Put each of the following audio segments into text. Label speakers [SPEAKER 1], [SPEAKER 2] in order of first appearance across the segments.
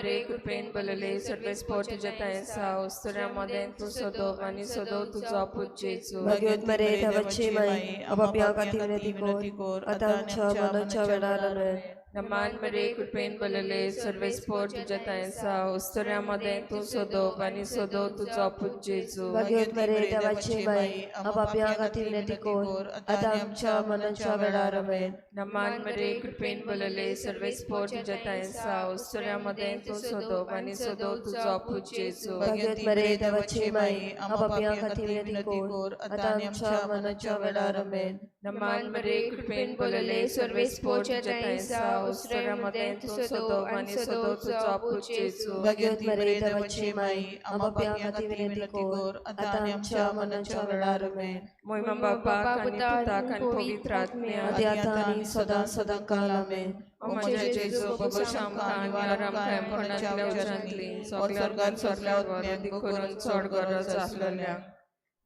[SPEAKER 1] मरे कृपेन बोलले सर्व स्पोर्ट जतायसा उस्तुऱ्यामध्ये तू सदो आणि सदो तुझा पूजेचो
[SPEAKER 2] भाग्यवत मरे देवाची माई आपापल्या खाती विनंती कोर आता आमच्या मनाच्या वेळार आमेन.
[SPEAKER 1] नमान मरे कृपेन बोलले सर्व स्पोर्ट जतायसा उस्तुऱ्यामध्ये तू सदो आणि सदो तुझा पूजेचो
[SPEAKER 2] भाग्यवत मरे देवाची माई आपापल्या खाती विनंती कोर आता आमच्या मनाच्या वेळार आमेन.
[SPEAKER 1] नमान मरे कृपेन बोलले सर्व स्पोर्ट जतायसा उस्तुऱ्यामध्ये तू सदो आणि सदो तुझा पूजेचो
[SPEAKER 2] भाग्यवत मरे देवाची माई आपापल्या खाती विनंती कोर आता आमच्या मनाच्या वेळार आमेन.
[SPEAKER 1] नमान मरे कृपेन बोलले सर्व स्पोर्ट जतायसा उस्तुऱ्यामध्ये तू सदो आणि सदो तुझा पूजेचो
[SPEAKER 2] भाग्यवत मरे देवाची माई आपापल्या खाती विनंती कोर आता आमच्या मनाच्या वेळार आमेन.
[SPEAKER 1] महिमा बापा आणि पुता आणि पवित्र आत्म्या
[SPEAKER 2] आदी आता आणि सदा सदा काल आमेन.
[SPEAKER 1] माझ्या जेजो बबो शाम आणि आराम कायम कोणाच्या उजांतली स्वर्गात स्वर्गावर अधिक करून चढ गरज असलेल्या.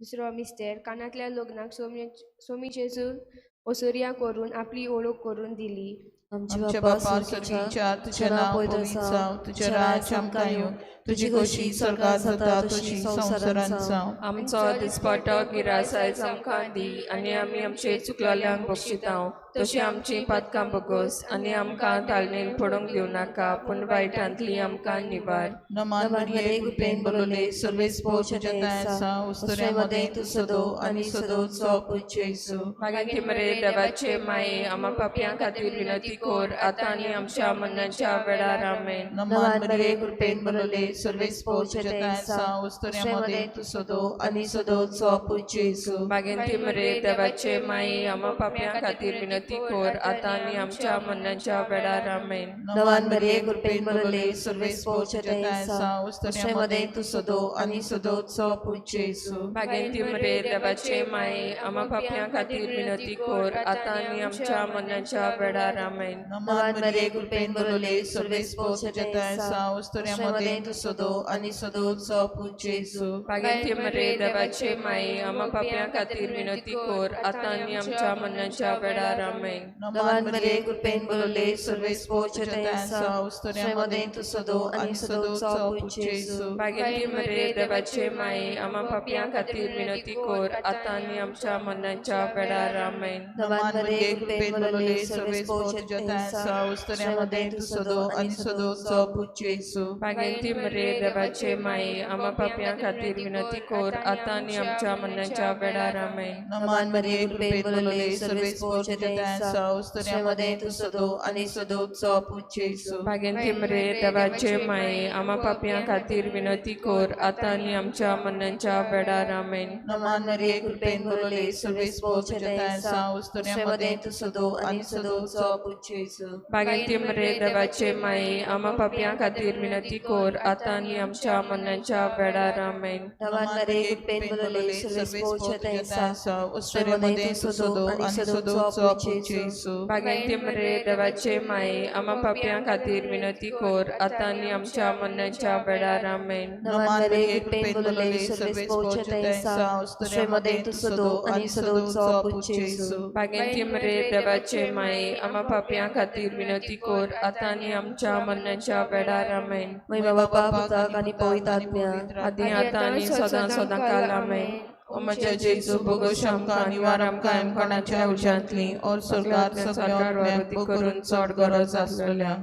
[SPEAKER 3] दुसरो मिस्टर कानातल्या लग्नाक सोमी जेजू ओसोरिया करून आपली ओळख करून दिली.
[SPEAKER 2] आमचे बापा स्वर्गीच्या तुझे नाव पवित्र जावं, तुझे राज्य आमकां येवं, तुझी कशी स्वर्गात जाता तशी संवसारांत जावं.
[SPEAKER 1] आमचो दिसपटो गिरासायज आमकां दी आणि आमी आमचे चुकलेल्यांक बक्षितांव तशी आमची पातकां बगोस आणि आमकां ताळणेन पडोवंक दिवं नाका पूण वायटांतली आमकां निवार.
[SPEAKER 2] नमान मरिये कृपेन बोलले सर्व स्पोर्ट जतायसा उस्तुऱ्यामध्ये तू सदो आणि सदोचो पूज्य येसू.
[SPEAKER 1] मागीर मरे देवाचे माये आम्हा पापयां खातीर विनंती कोर आता आणि आमच्या मरणाच्या वेळार आमेन.
[SPEAKER 2] नमान मरिये कृपेन बोलले सर्व स्पोर्ट जतायसा उस्तुऱ्यामध्ये तू सदो आणि सदोचो पूज्य येसू.
[SPEAKER 1] मागीर मरे देवाचे माये आम्हा पापयां खातीर विनंती कोर आता आणि आमच्या मरणाच्या वेळार आमेन.
[SPEAKER 2] नमान मरिये कृपेन बोलले सर्व स्पोर्ट जतायसा उस्तुऱ्यामध्ये तू सदो आणि सदोचो पूज्य येसू.
[SPEAKER 1] मागीर मरे देवाचे माये आम्हा पापयां खातीर विनंती कोर आता आणि आमच्या मरणाच्या वेळार आमेन.
[SPEAKER 2] नमान मरिये कृपेन बोलले सर्व स्पोर्ट जतायसा उस्तुऱ्यामध्ये तू सदो आणि सदोचो पूज्य येसू.
[SPEAKER 1] मागीर मरे देवाचे माये आम्हा पापयां खातीर विनंती कोर आता आणि आमच्या मरणाच्या वेळार आमेन.
[SPEAKER 2] नमान मरिये कृपेन बोलले सर्व स्पोर्ट जतायसा उस्तुऱ्यामध्ये तू सदो आणि सदोचो पूज्य येसू.
[SPEAKER 1] मागीर मरे देवाचे माये आम्हा पापयां खातीर विनंती कोर आता आणि आमच्या मरणाच्या वेळार आमेन.
[SPEAKER 2] नमान मरिये कृपेन बोलले सर्व स्पोर्ट जतायसा उस्तुऱ्यामध्ये तू सदो आणि सदोचो पूज्य येसू.
[SPEAKER 1] मागीर मरे देवाचे माये आम्हा पापयां खातीर विनंती कोर आता आणि आमच्या मरणाच्या वेळार आमेन.
[SPEAKER 2] नमान मरिये कृपेन बोलले सर्व स्पोर्ट जतायसा उस्तुऱ्यामध्ये तू सदो आणि सदोचो पूज्य येसू.
[SPEAKER 1] मागीर मरे देवाचे माये आम्हा पापयां खातीर विनंती कोर आता आणि आमच्या मरणाच्या वेळार आमेन.
[SPEAKER 2] नमान मरिये कृपेन बोलले सर्व स्पोर्ट जतायसा उस्तुऱ्यामध्ये तू सदो आणि सदोचो पूज्य येसू.
[SPEAKER 1] मागीर मरे देवाचे माये आम्हा पापयां खातीर विनंती कोर आता आणि आमच्या मरणाच्या वेळार आमेन.
[SPEAKER 2] नमान मरिये कृपेन बोलले सर्व स्पोर्ट जतायसा उस्तुऱ्यामध्ये तू सदो आणि सदोचो पूज्य येसू.
[SPEAKER 1] मागीर मरे देवाचे माये आम्हा पापयां खातीर विनंती कोर आता आणि आमच्या मरणाच्या वेळार आमेन.
[SPEAKER 2] नमान मरिये कृपेन बोलले सर्व स्पोर्ट जतायसा उस्तुऱ्यामध्ये तू सदो आणि सदोचो पूज्य येसू.
[SPEAKER 1] मागीर मरे देवाचे माये आम्हा पापयां खातीर विनंती कोर आता आणि आमच्या मरणाच्या वेळार आमेन.
[SPEAKER 2] महिमा बापा पुताक आणि पवित्र आत्म्या
[SPEAKER 1] आदी आता आणि सदां सदां काल आमेन.
[SPEAKER 2] म्हज्या जेजू बोगोश आमकां आनी वाराम कायम कोणाच्या उजांतली और स्वर्गात सगळ्यांक करून चड गरज आसलेल्या.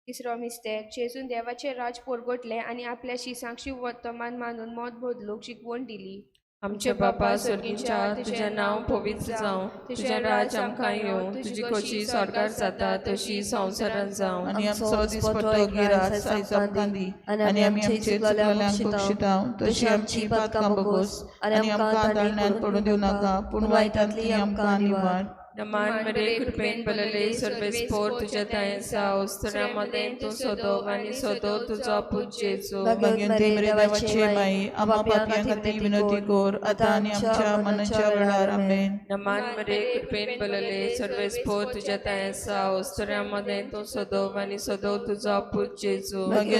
[SPEAKER 3] तिसरो मिस्टर जेजून देवाचे राज पोरगोटले आणि आपल्याशी सांगशी वर्तमान मानून मत बदलूक शिकवण दिली.
[SPEAKER 1] आमचे बापा स्वर्गीच्या तुझें नांव पवित्र जावं, तुझें राज आमकां येवं, तुजी खोशी स्वर्गार जाता तशी संवसारांत जावं.
[SPEAKER 2] आनी आमचो दिसपटो गिरास आयज आमकां दी आनी आमी आमचे चुकलेल्यांक बक्षितांव तशी आमची पातकां बगोस आनी आमकां ताळण्यात पडूं दिवं नाका पूण वायटांतली आमकां निवार.
[SPEAKER 1] नमान मरे कृपेन बोलले सर्व स्पोर तुझ्या तायेसा उस्तुऱ्यामध्ये तू सदो आणि सदो तुझा पूज्य येसू.
[SPEAKER 2] मागीर देवाचे माई आम्हा पापयां खातीर विनंती कोर आता आनी आमच्या मरणाच्या वेळार आमेन.
[SPEAKER 1] नमान मरे कृपेन बोलले सर्व स्पोर तुझ्या तायेसा उस्तुऱ्यामध्ये तू सदो आणि सदो तुझा पूज्य येसू.
[SPEAKER 2] मागीर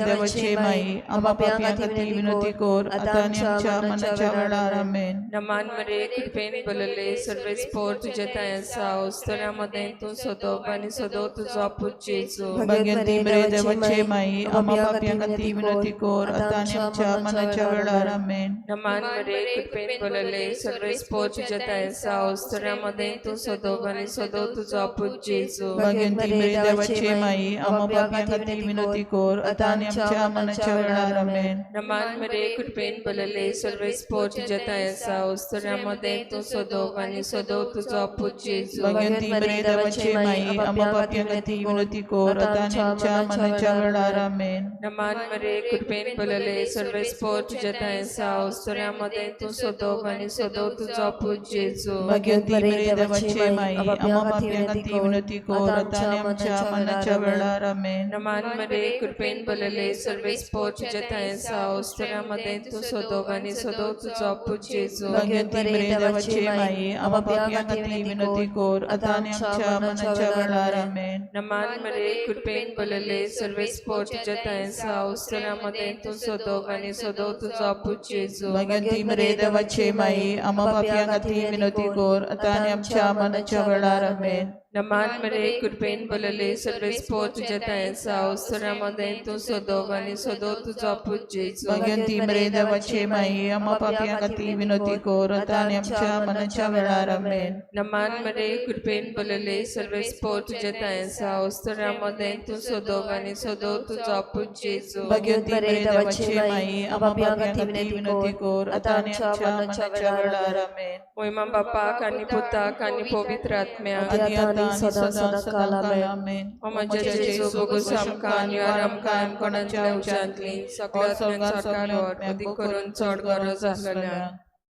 [SPEAKER 2] देवाचे माई आम्हा पापयां खातीर विनंती कोर आता आनी आमच्या मरणाच्या वेळार आमेन.
[SPEAKER 1] नमान मरे कृपेन बोलले सर्व स्पोर तुझ्या जेताय आसा उस्तोऱ्यामध्ये तूं सोदोवप आनी सोदोव तुजो पूत जेजू
[SPEAKER 2] भगवंती बरे देवाचे माई आम्हा पापियां खातीर विनंती कर आता आनी आमच्या मरणाच्या वेळार आमेन.
[SPEAKER 1] नमान मरे कृपेन बोलले सर्वेस पोच जेताय आसा उस्तोऱ्यामध्ये तूं सोदोवप आनी सोदोव तुजो पूत जेजू
[SPEAKER 2] भगवंती बरे देवाचे माई आम्हा पापियां खातीर विनंती कर आता आनी आमच्या मरणाच्या वेळार आमेन.
[SPEAKER 1] नमान मरे कृपेन बोलले सर्वेस पोच जेताय आसा उस्तोऱ्यामध्ये तूं सोदोवप आनी सोदोव तुजो पूत जेजू
[SPEAKER 2] भगवंती बरे देवाचे माई आम्हा पापियां खातीर विनंती कर आता आनी आमच्या मरणाच्या वेळार आमेन.
[SPEAKER 1] नमान मरे कृपेन बोलले सर्वेस पोच जेताय आसा उस्तोऱ्यामध्ये तूं सोदोवप आनी सोदोव तुजो पूत जेजू
[SPEAKER 2] भगवंती बरे देवाचे माई आम्हा पापियां खातीर विनंती कर आता आनी आमच्या मरणाच्या वेळार आमेन.
[SPEAKER 1] नमान मरे कृपेन बोलले सर्वेस पोच जेताय आसा उस्तोऱ्यामध्ये तूं सोदोवप आनी सोदोव तुजो पूत जेजू
[SPEAKER 2] भगवंती बरे देवाचे माई आम्हा पापियां खातीर विनंती कर आता आनी आमच्या मरणाच्या वेळार आमेन.
[SPEAKER 1] नमान मरे कृपेन बोलले सर्वेस पोच जेताय आसा उस्तोऱ्यामध्ये तूं सोदोवप आनी सोदोव तुजो पूत जेजू
[SPEAKER 2] भगवंती बरे देवाचे माई आम्हा पापियां खातीर विनंती कर आता आनी आमच्या मरणाच्या वेळार आमेन.
[SPEAKER 1] नमान मरे कृपेन बोलले सर्वेस पोच जेताय आसा उस्तोऱ्यामध्ये तूं सोदोवप आनी सोदोव तुजो पूत जेजू
[SPEAKER 2] भगवंती बरे देवाचे माई आम्हा पापियां खातीर विनंती कर आता आनी आमच्या मरणाच्या वेळार आमेन.
[SPEAKER 1] नमान मरे कृपेन बोलले सर्वेस पोच जेताय आसा उस्तोऱ्यामध्ये तूं सोदोवप आनी सोदोव तुजो पूत जेजू
[SPEAKER 2] भगवंती बरे देवाचे माई आम्हा पापियां खातीर विनंती कर आता आनी आमच्या मरणाच्या वेळार आमेन.
[SPEAKER 1] महिमा बापाक आनी पुताक आनी पवित्र आत्म्याक
[SPEAKER 2] आदी आता आनी सदां काल आमेन.
[SPEAKER 1] म्हजे जेजू बोगूस आमकां आनी आमकां आमकोणाच्या उज्यांतली सगळ्या सरकार अदीक करून चड गरज आसलेल्या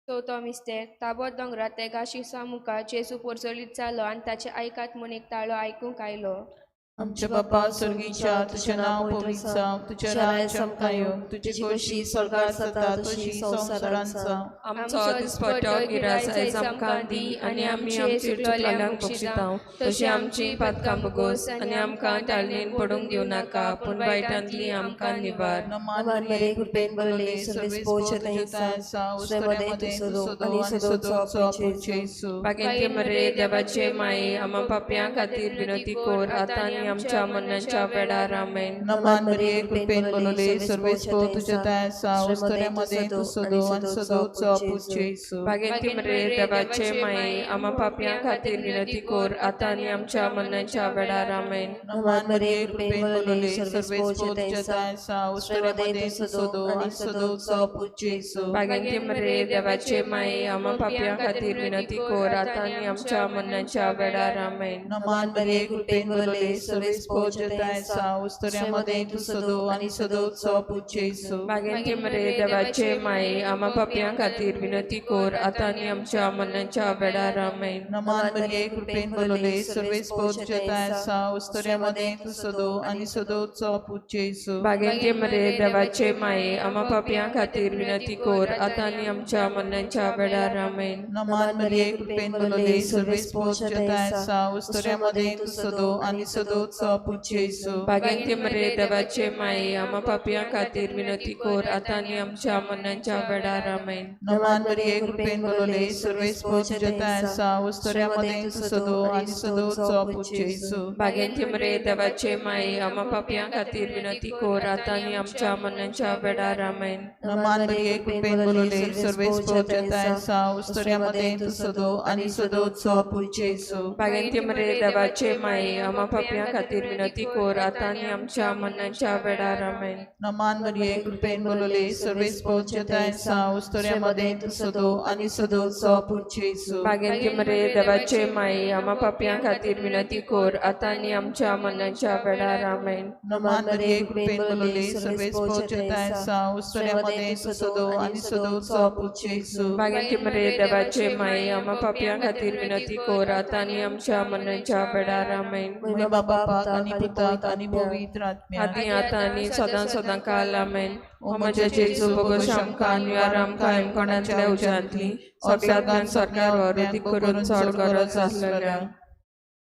[SPEAKER 3] चवथो मिस्तेक ताबोत दोंगरात एका शिसा मुखार जेजू पोरचोलीत जालो आनी ताचे आयकात म्हूण एक ताळो आयकूंक आयलो.
[SPEAKER 2] आमच्या बापा स्वर्गीच्या तुझें नांव पवित्र जावं, तुझें राज्य समकां येवं, तुजी कशी स्वर्गार जाता तशी संवसारांत जावं.
[SPEAKER 1] आमचो दिसपट्टो गिरास आयज आमकां दी आनी आमी आमची चुकलेल्यांक बक्षितांव तशी आमची पातकां बगोस आनी आमकां ताळणेन पडूंक दिवं नाका पूण वायटांतली आमकां निवार.
[SPEAKER 2] नमान मरे कृपेन बोलले सर्वेस पोच जेताय आसा उस्तोऱ्यामध्ये तूं सोदोव आनी सोदोवचो पूत जेजू.
[SPEAKER 1] बागेंती मरे देवाचे माये आम्हा पापयां खातीर विनंती कर आतां आनी आमच्या मरणाच्या वेळार आमेन.
[SPEAKER 2] नमान मरे कृपेन बोलले सर्वेस पोच जेताय आसा उस्तोऱ्यामध्ये तूं सोदोव आनी सोदोवचो पूत जेजू.
[SPEAKER 1] बागेंती मरे देवाचे माये आम्हा पापयां खातीर विनंती कर आतां आनी आमच्या मरणाच्या वेळार आमेन.
[SPEAKER 2] नमान मरे कृपेन बोलले सर्वेस पोच जेताय आसा उस्तोऱ्यामध्ये तूं सोदोव आनी सोदोवचो पूत जेजू.
[SPEAKER 1] बागेंती मरे देवाचे माये आम्हा पापयां खातीर विनंती कर आतां आनी आमच्या मरणाच्या वेळार आमेन.
[SPEAKER 2] नमान मरे कृपेन बोलले सर्वेस पोच जेताय आसा उस्तोऱ्यामध्ये तूं सोदोव आनी सोदोवचो पूत जेजू.
[SPEAKER 1] बागेंती मरे देवाचे माये आम्हा पापयां खातीर विनंती कर आतां आनी आमच्या मरणाच्या वेळार आमेन.
[SPEAKER 2] नमान मरे कृपेन बोलले सर्वेस पोच जेताय आसा उस्तोऱ्यामध्ये तूं सोदोव आनी सोदोवचो पूत जेजू.
[SPEAKER 1] बागेंती मरे देवाचे माये आम्हा पापयां खातीर विनंती कर आतां आनी आमच्या मरणाच्या वेळार आमेन.
[SPEAKER 2] नमान मरे कृपेन बोलले सर्वेस पोच जेताय आसा उस्तोऱ्यामध्ये तूं सोदोव आनी सोदोवचो पूत जेजू.
[SPEAKER 1] बागेंती मरे देवाचे माये आम्हा पापयां खातीर विनंती कर आतां आनी आमच्या मरणाच्या वेळार आमेन.
[SPEAKER 2] नमान मरे कृपेन बोलले सर्वेस पोच जेताय आसा उस्तोऱ्यामध्ये तूं सोदोव आनी सोदोवचो पूत जेजू.
[SPEAKER 1] बागेंती मरे देवाचे माये आम्हा पापयां खातीर विनंती कर आतां आनी आमच्या मरणाच्या वेळार आमेन.
[SPEAKER 2] नमान मरे कृपेन बोलले सर्वेस पोच जेताय आसा उस्तोऱ्यामध्ये तूं सोदोव आनी सोदोवचो पूत जेजू.
[SPEAKER 1] बागेंती मरे देवाचे माये आम्हा पापयां खातीर विनंती कर आतां आनी आमच्या मरणाच्या वेळार आमेन.
[SPEAKER 2] नमान मरे कृपेन बोलले सर्वेस पोच जेताय आसा उस्तोऱ्यामध्ये तूं सोदोव आनी सोदोवचो पूत जेजू.
[SPEAKER 1] बागेंती मरे देवाचे माये आम्हा पापयां खातीर विनंती कर आतां आनी आमच्या मरणाच्या वेळार आमेन.
[SPEAKER 2] नमान मरे कृपेन बोलले सर्वेस पोच जेताय आसा उस्तोऱ्यामध्ये तूं सोदोव आनी सोदोवचो पूत जेजू.
[SPEAKER 1] बागेंती मरे देवाचे माये आम्हा पापयां खातीर विनंती कर आतां आनी आमच्या मरणाच्या वेळार आमेन.
[SPEAKER 2] महिमा बापाक आनी पुताक आनी पवित्र आत्म्याक
[SPEAKER 1] आदी आतां आनी सदां काल आमेन. ओ म्हजे जेजू बोगूस आमकां आनी आमकां आमकोणांतल्या उज्यांतली सगळ्यांतल्यान सरकार अदीक करून चड गरज आसलेल्या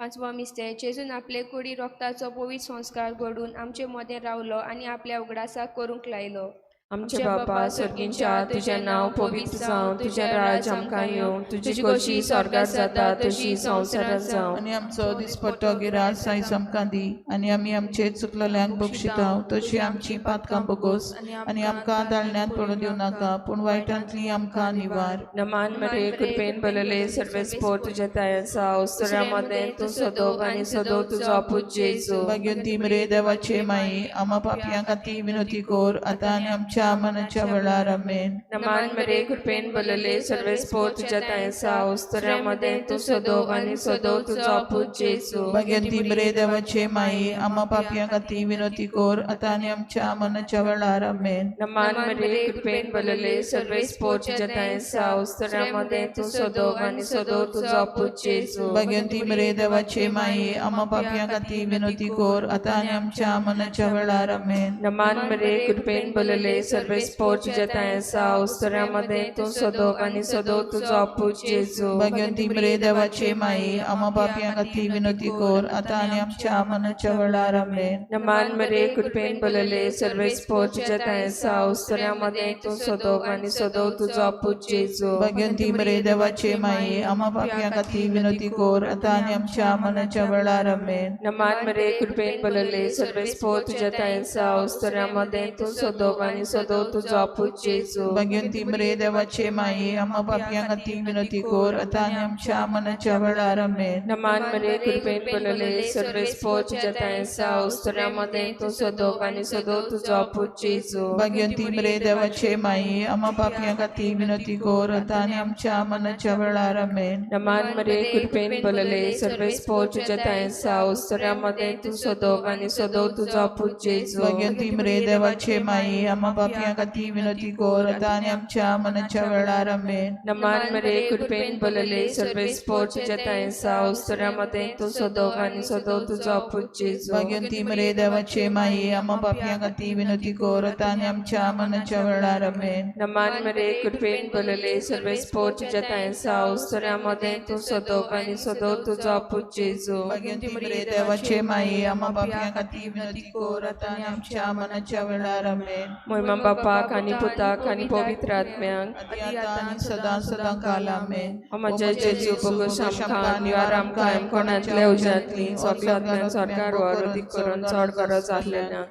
[SPEAKER 3] पांचवो मिस्तेक जेजून आपले कुडी रोगताचो पवित्र संस्कार घडून आमचे मदें रावलो आनी आपल्या उगडासाक करूंक लायलो.
[SPEAKER 1] आमचे बापा सर्गींच्या तुझें नांव पवित्र जावं, तुझें राज आमकां येवं, तुजी खोशी स्वर्गांत जाता तशी संवसारांत जावं.
[SPEAKER 2] आनी आमचो दिसपट्टो गिरास आयज आमकां दी, आनी आमी आमचे चुकलेल्यांक बक्षिता तशी आमची पातकां बगोस, आनी आमकां दाळण्यांत पडूं दिवं नाका, पूण वायटांतली आमकां निवार.
[SPEAKER 1] नमान मरे कृपेन बलले सर्वेस्पोर तुझ्या तायसा उस्तरामध्ये तू सदोग आणि सदोग तुझो अपूत जेजू.
[SPEAKER 2] भाग्यवंती मरे देवाचे माई, आम्हा पापयांक ती विनोती कोर, आता आनी आमच्या मनाच्या वेळार आमेन.
[SPEAKER 1] नमान मरे कृपेन बलले सर्वेस्पोर तुझ्या तायसा उस्तरामध्ये तू सदोग आणि सदोग तुझो अपूत जेजू.
[SPEAKER 2] भाग्यवंती मरे देवाचे माई, आम्हा पापयांक ती विनोती कोर, आता आनी आमच्या मनाच्या वेळार आमेन.
[SPEAKER 1] नमान मरे कृपेन बलले सर्वेस्पोर तुझ्या तायसा उस्तरामध्ये तू सदोग आणि सदोग तुझो अपूत जेजू.
[SPEAKER 2] भाग्यवंती मरे देवाचे माई, आम्हा पापयांक ती विनोती कोर, आता आनी आमच्या मनाच्या वेळार आमेन.
[SPEAKER 1] नमान मरे कृपेन बलले सर्वेस्पोर तुझ्या तायसा उस्तरामध्ये तू सदोग आणि सदोग तुझो अपूत जेजू.
[SPEAKER 2] भाग्यवंती मरे देवाचे माई, आम्हा पापयांक ती विनोती कोर, आता आनी आमच्या मनाच्या वेळार आमेन.
[SPEAKER 1] नमान मरे कृपेन बलले सर्वेस्पोर तुझ्या तायसा उस्तरामध्ये तू सदोग आणि सदोग तुझो अपूत जेजू.
[SPEAKER 2] भाग्यवंती मरे देवाचे माई, आम्हा पापयांक ती विनोती कोर, आता आनी आमच्या मनाच्या वेळार आमेन.
[SPEAKER 1] नमान मरे कृपेन बलले सर्वेस्पोर तुझ्या तायसा उस्तरामध्ये तू सदोग आणि सदोग तुझो अपूत जेजू.
[SPEAKER 2] भाग्यवंती मरे देवाचे माई, आम्हा पापयांक ती विनोती कोर, आता आनी आमच्या मनाच्या वेळार आमेन.
[SPEAKER 1] नमान मरे कृपेन बलले सर्वेस्पोर तुझ्या तायसा उस्तरामध्ये तू सदोग आणि सदोग तुझो अपूत जेजू.
[SPEAKER 2] भाग्यवंती मरे देवाचे माई, आम्हा पापयांक ती विनोती कोर, आता आनी आमच्या मनाच्या वेळार आमेन.
[SPEAKER 1] नमान मरे कृपेन बलले सर्वेस्पोर तुझ्या तायसा उस्तरामध्ये तू सदोग आणि सदोग तुझो अपूत जेजू.
[SPEAKER 2] भाग्यवंती मरे देवाचे माई, आम्हा पापयांक ती विनोती कोर, आता आनी आमच्या मनाच्या वेळार आमेन.
[SPEAKER 1] नमान मरे कृपेन बलले सर्वेस्पोर तुझ्या तायसा उस्तरामध्ये तू सदोग आणि सदोग तुझो अपूत जेजू.
[SPEAKER 2] भाग्यवंती मरे देवाचे माई, आम्हा पापयांक ती विनोती कोर, आता आनी आमच्या मनाच्या वेळार आमेन.
[SPEAKER 1] नमान मरे कृपेन बलले सर्वेस्पोर तुझ्या तायसा उस्तरामध्ये तू सदोग आणि सदोग तुझो अपूत जेजू.
[SPEAKER 2] भाग्यवंती मरे देवाचे माई, आम्हा पापयांक ती विनोती कोर, आता आनी आमच्या मनाच्या वेळार आमेन.
[SPEAKER 1] महिमा बापाक आनी पुताक आनी पवित्र आत्म्यांक
[SPEAKER 2] आदी आता आनी सदां सदां काल आमेन.
[SPEAKER 1] म्हजे जेजू बगूस आमकां निवार आमकां कोणातले उज्यांतली सगळ्यांतल्यान सरकार वर अदीक करून चड गरज आसलेल्या.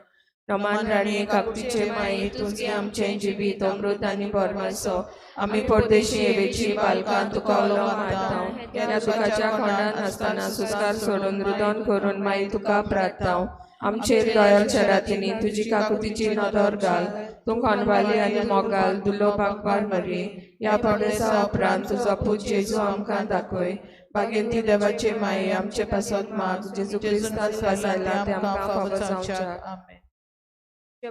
[SPEAKER 1] नमान राणी कापतीचे माई, तुझी आमचे जिवीत अमृत आनी बरमासो. आमी परदेशी येवेची बालकां तुका उलो मारतां. ह्या दुखाच्या खोंडांत आसतना सुस्कार सोडून रुदन करून माई तुका प्रार्थांव. आमचेर दयाल शरातिनी तुजी काकुतीची नदर घाल. तूं कोणवाली आनी मोगाल दुलो बागवार मरी. ह्या परदेसा उपरांत तुजो पूत जेजू आमकां दाखय. भाग्यवंती देवाचे माई, आमचे पासत माग जेजू क्रिस्तान वासायला ते आमकां फावो जावच्या.
[SPEAKER 2] आमेन.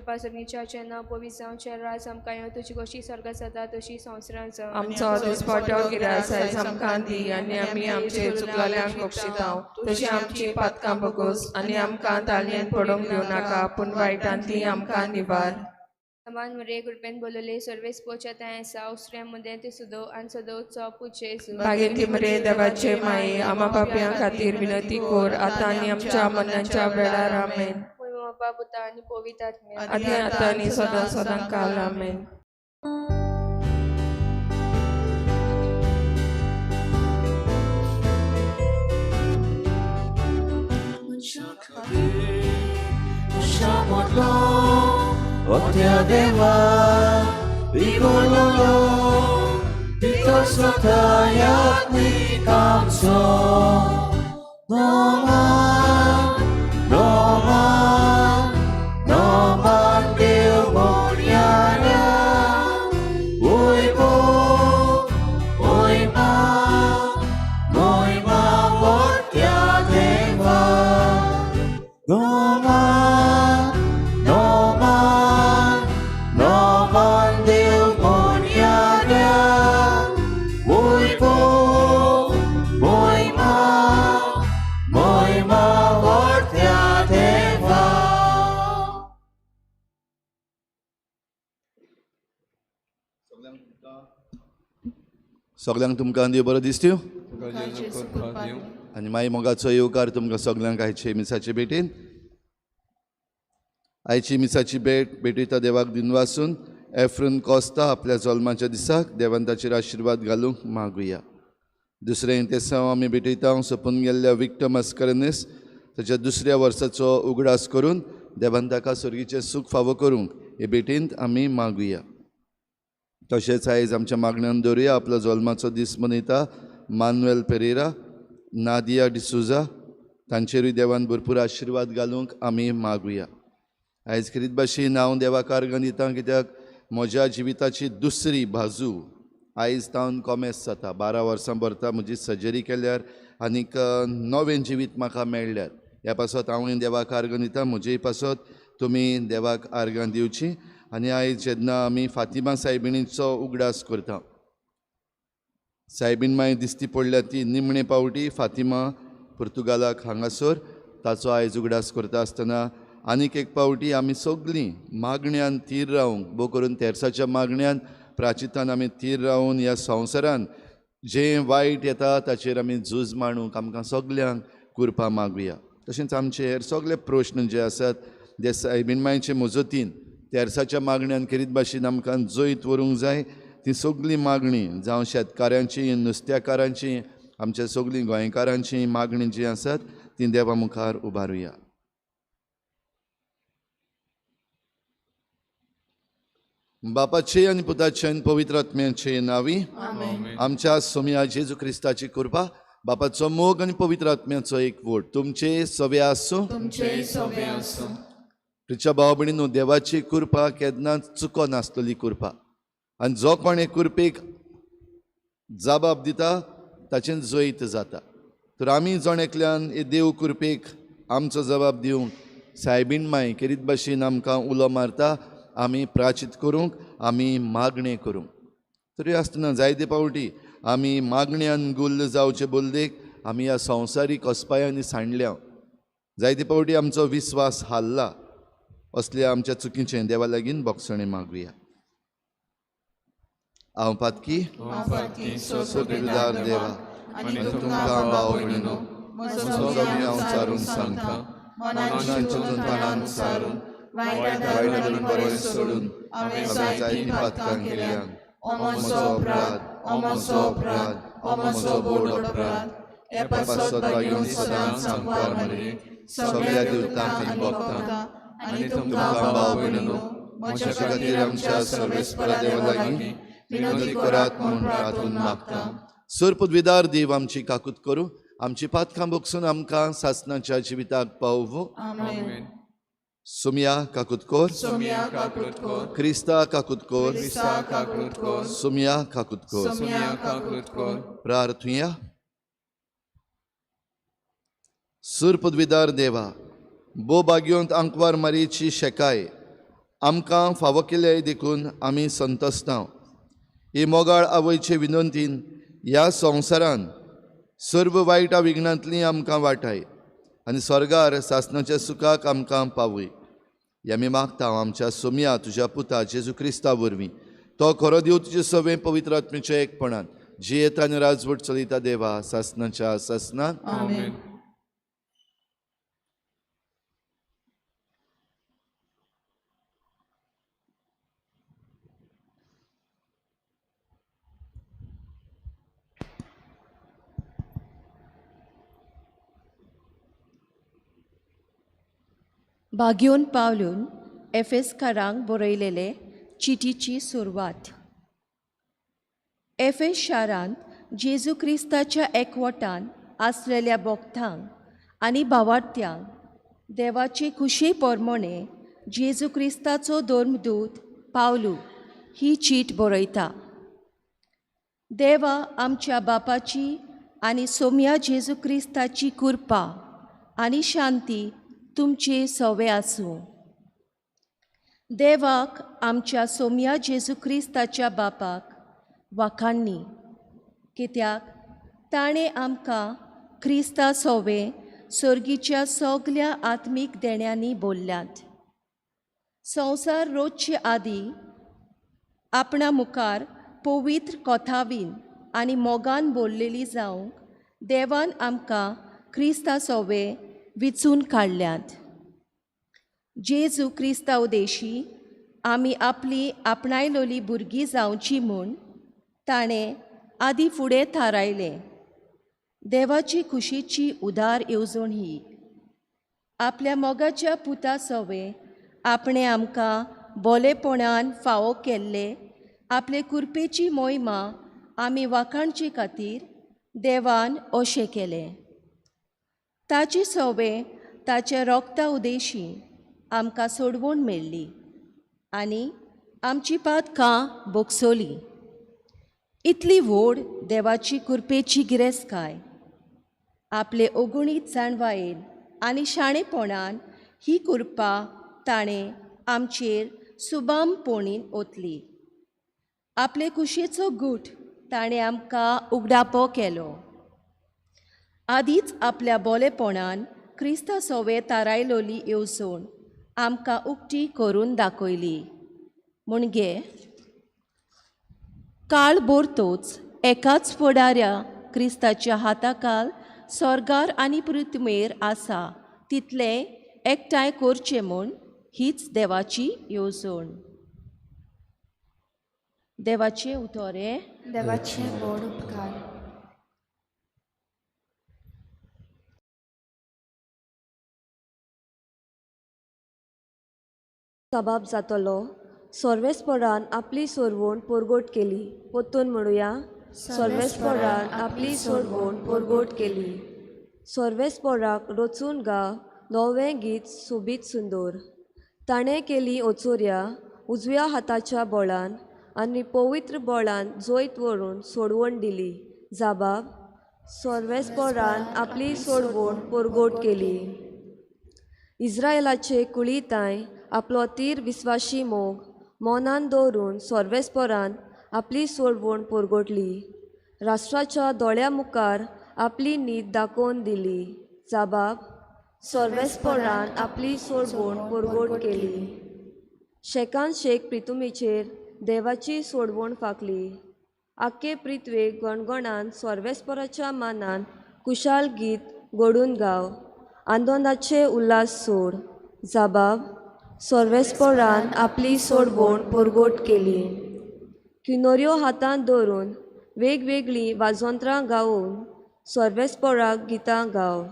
[SPEAKER 3] पासरणीच्या नांव पवित्र जावचें, राज आमकां येवं, तुजी खोशी स्वर्गांत जाता तशी संवसारांत जावं.
[SPEAKER 1] आमचो दिसपट्टो गिरास आयज आमकां दी, आनी आमी आमचे चुकलेल्यांक बक्षितांव तशी आमची पातकां बगोस, आनी आमकां ताळयेंत पडोवंक दिवं नाका, पूण वायटांतली आमकां निवार.
[SPEAKER 3] नमान मरे कृपेन बोलले सर्वेस्पोरच्या तायसा उस्तरामध्ये ते सदो आनी सदोचो अपूत जेजू.
[SPEAKER 1] भाग्यवंती मरे देवाचे माई, आम्हा पापयां खातीर विनंती कोर, आतां आनी आमच्या मरणाच्या वेळार आमेन.
[SPEAKER 3] बापा पुता आनी पवित्र आत्म्या
[SPEAKER 1] आदी आतां आनी सदां सदां काल आमेन.
[SPEAKER 4] Otia deva, vigololo, pitos latayat ni kamso. Noman Deo Moriana. Oi ma, otia deva. Noman Deo Moriana. Oi ma, otia deva.
[SPEAKER 5] सगळ्यांक तुमकां देव बरो दीस दिवं. आनी मागीर मोगाचो येवकार तुमकां सगळ्यांक आयचे मिसाचे भेटेन. आयची मिसाची भेट भेटयता देवाक दिनवासून एफ्रन कॉस्ता आपल्या जल्माच्या दिसाक देवान ताचेर आशिर्वाद घालूंक मागुया. दुसरें तेसांव आमी भेटयता सोंपून गेल्ल्या विक्टर मस्करनेस ताच्या दुसऱ्या वर्साचो उगडास करून देवान ताका स्वर्गीचें सूख फावो करूंक हे भेटेंत आमी मागुया. तशेंच आयज आमच्या मागण्यांत दवरुया आपलो जल्माचो दीस मनयता मानुएल पेरेरा, नादिया डिसुजा, तांचेरूय देवान भरपूर आशिर्वाद घालूंक आमी मागुया. आयज खरीत भाशेन हांव देवाक अर्घ दितां कित्याक म्हज्या जिविताची दुसरी बाजू आयज तावन कॉमेस जाता. 12 वर्सां भरता म्हजी सर्जरी केल्यार आनीक नवें जिवीत म्हाका मेळ्ळ्यार ह्या पासत हांवूय देवाक अर्घ दितां. म्हजेय पासत तुमी देवाक अर्घां दिवची. आनी आयज जेन्ना आमी फातिमा सायबिणीचो उगडास करता, सायबीण माय दिसती पडल्या ती निमणे पावटी फातिमा पुर्तुगालाक हांगासर ताचो आयज उगडास करता आसतना आनीक एक पावटी आमी सगळीं मागण्यांत थीर रावंक, भोव करून तेरसाच्या मागण्यांत प्राचितान आमी थीर रावून ह्या संवसारान जें वायट येता ताचेर आमी झूज मांडूंक आमकां सगल्यांक कृपा मागुया. तशेंच आमचे हेर सगळे प्रश्न जे आसात जे सायबीण मायचे मजतीन तेरसाच्या मागण्यांत खरीत भाशेन आमकां जैत व्हरूंक जाय, ती सगळी मागणी जावं शेतकारांची, नुस्तेकारांची, आमच्या सगळीं गोंयकारांची मागणी जी आसात ती देवा मुखार उबारुया. बापाचे आनी पुताचे आनी पवित्र आत्म्याचे नांवी आमच्या सोम्या जेजू क्रिस्ताची कृपा, बापाचो मोग आनी पवित्र आत्म्याचो एकवट तुमचे सवे आसूं. तुमच्या भाव भयणीनो, देवाची कृपा केन्नाच चुको नासतली कृपा. आनी जो कोण हे कृपेक जबाब दिता ताचें जैत जाता. तर आमी जण एकल्यान हे देव कृपेक आमचो जबाब दिवंक सायबीण माय केरीत भाशेन आमकां उलो मारता. आमी प्राचीत करूंक, आमी मागणें करूंक. तरी आसतना जायते पावटी आमी मागण्यांत गुल्ल जावचे बोलदेक आमी ह्या संवसारीक अस्पायांनी सांडल्या. जायते पावटी आमचो विस्वास हाल्ला. असल्या आमच्या चुकीचें देवा लागीं बोगसणें मागुया. हांव पातकी सोपेदार देवा आनी तुमकां भाव भयणीनो, म्हजो जमीन हांव चारून सांगता. मनान चिंतून मनान सारून वायटांतल्यान बरें सोडून हांवें जायतीं पातकां केल्यां. हो म्हजो अपराध, हो म्हजो व्हड अपराध. हे पासत लागून सदांच सांगपार मरे सगळ्या देवतांक आनी भक्तांक आनी तुमकां भाव भयणीनो, म्हज्या खातीर आमच्या सर्वेस्परा देवा लागीं विनंती करात म्हूण प्रार्थून मागता. सर्पद्विदार देव आमची काकूत करूं, आमची पातकां बोगसून आमकां सासणाच्या जिविताक पावूं. सुम्या काकूत कोर, क्रिस्ता काकूत कोर, सुम्या काकूत कोर. प्रार्थुया. सर्पद्विदार देवा, बो बाग्योंत आंकवार मारीची शेकाय आमकां फावो केल्याय देखून आमी संतोसता. ही मोगाळ आवयचे विनंतीन ह्या संवसारान सर्व वायटा विघ्नांतली आमकां वाटाय आनी स्वर्गार सासणाच्या सुखाक आमकां पावय. आमी मागता आमच्या सोम्या तुज्या पुता जेजू क्रिस्ता वरवीं. तो खरो देव तुजे सवें पवित्र आत्म्याच्या एकपणान जी येता आनी राजवट चलयता देवा सासणाच्या सासणान.
[SPEAKER 6] बाग्योन पावलून एफेसकारांक बरयलेले चिटीची सुरवात. एफेस शारांत जेजू क्रिस्ताच्या एकवटान आसलेल्या भक्तांक आनी भावार्थ्यांक देवाचे खुशे पोरमोणे जेजू क्रिस्ताचो धर्मदूत पावलू ही चीट बरयता. देवा आमच्या बापाची आनी सोम्या जेजू क्रिस्ताची कृपा आनी शांती तुमचे सवे आसूं. देवाक आमच्या सोम्या जेजू क्रिस्ताच्या बापाक वाखाणणी, कित्याक ताणें आमकां क्रिस्ता सवे सर्गीच्या सगल्या आत्मीक देण्यांनी बोल्ल्यात. संवसार रोजचे आदीं आपणा मुखार पवित्र कोथावीन आनी मोगान बोललेली जावंक देवान आमकां क्रिस्ता सवे विचून काडल्यात. जेजू क्रिस्ता उदेशी आमी आपली आपणायलोली भुरगीं जावची म्हूण ताणें आदी फुडें थारायलें. देवाची खुशीची उदार येवजण ही. आपल्या मोगाच्या पुता सवे आपणें आमकां बोलेपणान फावो केल्ले आपले कुरपेची मोहिमा आमी वाखाणचे खातीर देवान अशें केलें. ताची सवे ताच्या रोगता उदेशी आमकां सोडवण मेळ्ळी आनी आमची पातकां बोगसोली. इतली व्हड देवाची कुरपेची गिरेस्तकाय आपले ओगुणीत जाणवायेन आनी शाणेपणान ही कुरपा ताणें आमचेर सुबामपणीन ओतली. आपले कुशेचो गूठ ताणें आमकां उगडापो केलो. आदींच आपल्या बोलेपणान क्रिस्ता सवे थारायलोली येवजण आमकां उक्ती करून दाखयली. म्हणजे काळ बोरतोच एकाच फुडाऱ्या क्रिस्ताच्या हाताखाल स्वर्गार आनी पृथ्वीर आसा तितले एकठांय करचें म्हूण हीच देवाची येवजण. देवाचे उतोरे.
[SPEAKER 3] देवाचे व्हड उपकार.
[SPEAKER 7] सबाब जातलो. सर्वेस्परान आपली सोडवण पोरगोट केली. पोतून म्हणुया, सर्वेस्परान आपली सोडवण पोरगोट केली. सर्वेस्पराक रचून गा नवें गीत सोबीत सुंदर. ताणें केली ओचोऱ्या उजव्या हाताच्या बोळान आनी पवित्र बोळान जोयत व्हरून सोडवण दिली. जाबाब. सर्वेस्परान आपली सोडवण पोरगोट केली. इस्रायलाचे कुळीताय आपलो तीर विस्वाशी मोग मौनान दवरून सर्वेस्परान आपली सोडवण पोरगोटली. राष्ट्राच्या दोळ्या मुखार आपली न्हीद दाखोवन दिली. जाबाब. सर्वेस्परान आपली सोडवण पोरगोट केली. शेकान शेक प्रितुमेचेर देवाची सोडवण फाकली. आख्खे पृथ्वेक गणगणान सर्वेस्पराच्या मानान कुशाल गीत घडून गाव. आंदोनाचे उल्हास सोड. जाबाब. सर्वेस्परान आपली सोडवण पोरगोट केली. किनोऱ्यो हातांत दवरून वेगवेगळीं वाजोंत्रां गावून सर्वेस्पराक गितां गाव.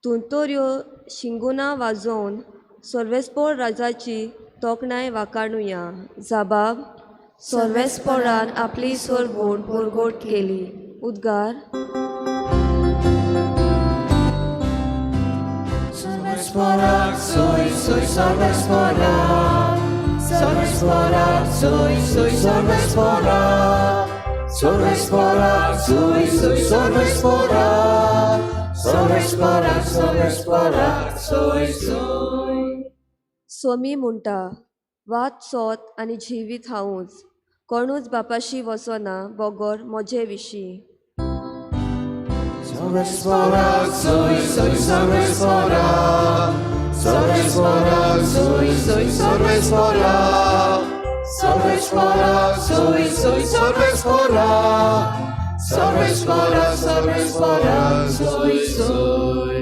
[SPEAKER 7] तुंतोऱ्यो शिंगुना वाजोवन सर्वेस्पर राजाची तोखणाय वाखाणुया. जाबाब. सर्वेस्परान आपली सोडवण पोरगोट केली. उद्गार.
[SPEAKER 4] सर्वेस्पराक सोय सोय सर्वेस्पराक. सर्वेस्पराक सोय सोय सर्वेस्पराक. सर्वेस्पराक सोय सोय सर्वेस्पराक. सर्वेस्पराक सर्वेस्पराक सोय सोय.
[SPEAKER 7] सोमी म्हणटा, वात सोत आनी जिवीत हांवूच. कोणूच बापाशी वचना बोगोर म्हजे विशीं.
[SPEAKER 4] सर्वेस्पराक सोय सोय सर्वेस्पराक. सर्वेस्पराक सोय सोय सर्वेस्पराक. सर्वेस्पराक सोय सोय सर्वेस्पराक. सर्वेस्पराक सर्वेस्पराक सोय सोय.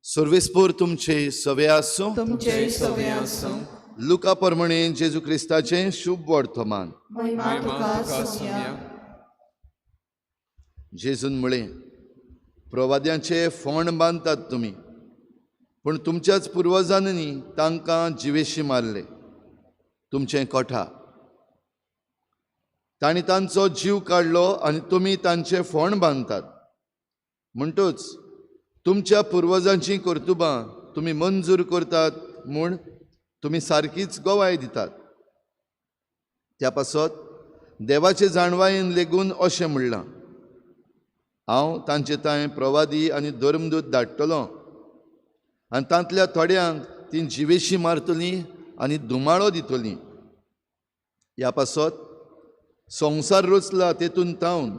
[SPEAKER 5] सर्वेस्पोर तुमचे सवे आसूं.
[SPEAKER 2] तुमचे सवे आसूं.
[SPEAKER 5] लुका प्रमाणे जेजू क्रिस्ताचें शुभ वर्तमान.
[SPEAKER 2] महिमा तुका सोम्या.
[SPEAKER 5] जेजून म्हळें, प्रवाद्यांचे फोंड बांदतात तुमी, पूण तुमच्याच पुर्वजांनी तांकां जिवेशी मारले. तुमचें कोठा तांणी तांचो जीव काडलो आनी तुमी तांचे फोंड बांदतात. म्हणटूच तुमच्या पुर्वजांची कर्तुबां तुमी मंजूर करतात म्हूण तुमी सारकीच गोवाय दितात. त्या पासत देवाचे जाणवायेन लेगून अशें म्हणलां, हांव तांचे थंय प्रवादी आनी धर्मदूत धाडटलों आनी तांतल्या थोड्यांक ती जिवेशी मारतलीं आनी धुमाळो दितलीं. ह्या पासत संवसार रचला तेतून तावन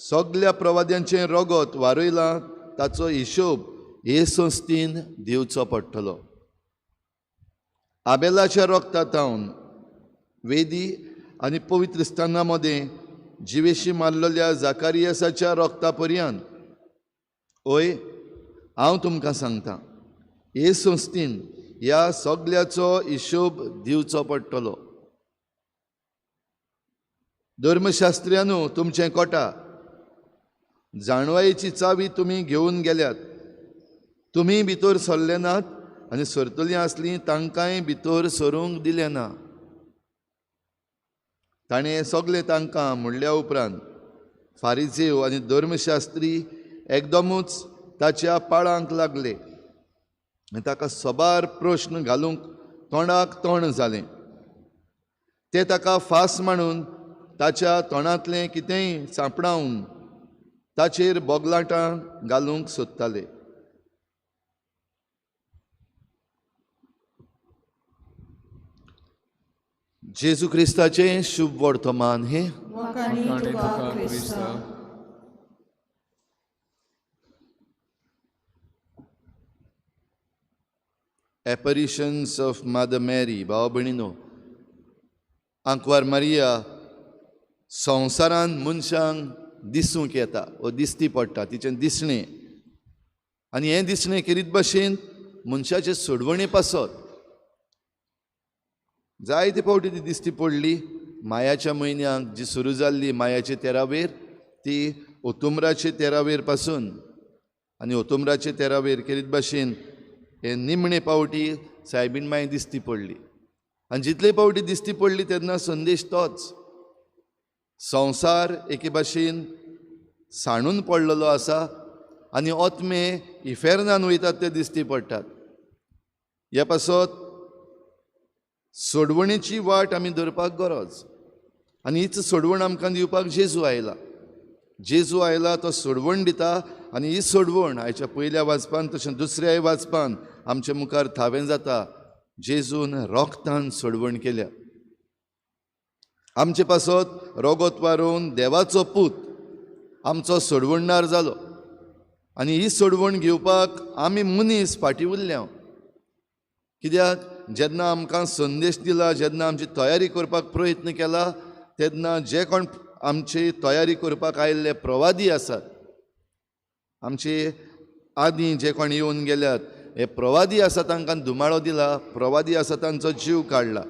[SPEAKER 5] सगल्या प्रवाद्यांचें रगत वारयलां ताचो हिशोब हे संस्थेन दिवचो पडटलो. आबेलाच्या रोगतातावन वेदी आनी पवित्र स्थाना मदें जिवेशी मारलेल्या जाकारियासाच्या रोगता पर्यंत. ओय, हांव तुमकां सांगतां, हे संस्थेन ह्या सगळ्याचो हिशोब दिवचो पडटलो. धर्मशास्त्र्यानू तुमचें कोटा, जाणवायेची चावी तुमी घेवन गेल्यात, तुमी भितर सरले नात आनी सरतलीं आसलीं तांकांय भितर सरूंक दिलें ना. ताणें सगळें तांकां म्हणल्या उपरांत फारिझेव आनी धर्मशास्त्री एकदमूच ताच्या पाळांक लागले आनी ताका सबार प्रश्न घालूंक तोंडाक तोंड जालें. ते ताका फास मांडून ताच्या तोंडांतलें कितेंय सांपडावन ताचेर बोगलाटां घालूंक सोदताले. जेजू क्रिस्ताचें शुभ वर्तमान हे
[SPEAKER 2] वखाणी तुका Crysta.
[SPEAKER 5] Apparitions of Mother Mary. भाव भयणीनो, आंकवार मारिया संवसारांत मनशांक दिसूंक येता वा दिसती पडटा, तिचें दिसणें. आनी हें दिसणें करीत भाशेन मनशाचे सोडवणे पासत जायते फावटी ती दिसती पडली. मायाच्या म्हयन्यांक जी सुरू जाल्ली मायाचे 13वेर ती ओतुंबराचे 13वेर पासून आनी ओतुंबराचे 13वेर करीत भाशेन हे निमणे पावटी सायबीण माय दिसती पडली. आनी जितले पावटी दिसती पडली तेन्ना संदेश तोच, संवसार एके भाशेन साणून पडलेलो आसा आनी ओतमे इफेरनान वयतात ते दिसती पडटात. ह्या पासत सोडवणेची वाट आमी धरपाक गरज आनी हीच सोडवण आमकां दिवपाक जेजू आयला. जेजू आयला तो सोडवण दिता आनी ही सोडवण आयच्या पयल्या वाचपान तशें दुसऱ्याय वाचपान आमच्या मुखार थावें जाता. जेजून रोगतान सोडवण केल्या. आमचे पासत रोगत वारून देवाचो पूत आमचो सोडवणदार जालो आनी ही सोडवण घेवपाक आमी मनीस फाटीं उरल्या. कित्याक जेन्ना आमकां संदेश दिला, जेन्ना आमची तयारी करपाक प्रयत्न केला, तेन्ना जे कोण आमची तयारी करपाक आयिल्ले प्रवादी आसात, आमचे आदीं जे कोण येवन गेल्यात, हे प्रवादी आसा तांकां धुमाळो दिला, प्रवादी आसा तांचो जीव काडला.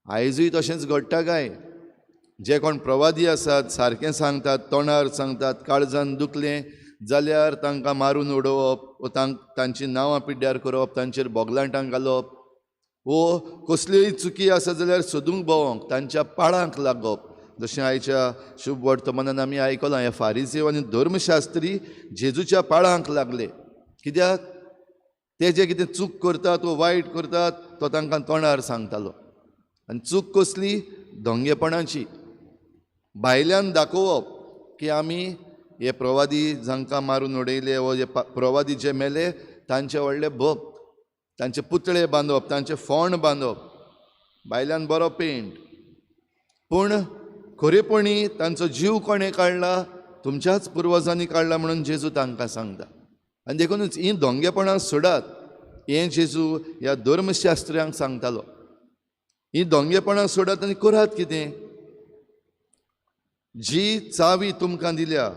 [SPEAKER 5] आयजूय तशेंच घडटा काय? जे कोण प्रवादी आसात, सारकें सांगतात, तोंडार सांगतात, काळजान दुखलें जाल्यार तांकां मारून उडोवप वो तांची नांवां पिड्ड्यार करप, तांचेर बोगलांटां घालप, वो कसल्योय चुकी आसा जाल्यार सोदूंक भोंवंक, तांच्या पाळांक लागप. जशें आयच्या शुभ वर्तमानान आमी आयकलां, हे फारिझेव आनी धर्मशास्त्री जेजूच्या पाळांक लागले. कित्याक? ते जे कितें चूक करतात वो वायट करतात तो तांकां तोंडार सांगतालो. आनी चूक कसली? धोंगेपणाची. भायल्यान दाखोवप की आमी हे प्रवादी जांकां मारून उडयले वो जे प्रवादी जे मेले तांचे व्हडले भक्त, तांचे पुतळे बांदप, तांचे फोंड बांदप, भायल्यान बरो पेंट. पूण खरेपणी तांचो जीव कोणें काडला? तुमच्याच पुर्वजांनी काडला म्हणून जेजू तांकां सांगता. आनी देखूनच ही धोंगेपणां सोडात हें जेजू ह्या धर्मशास्त्र्यांक सांगतालो. ही धोंगेपणां सोडात आनी करात कितें? जी चावी तुमकां दिल्या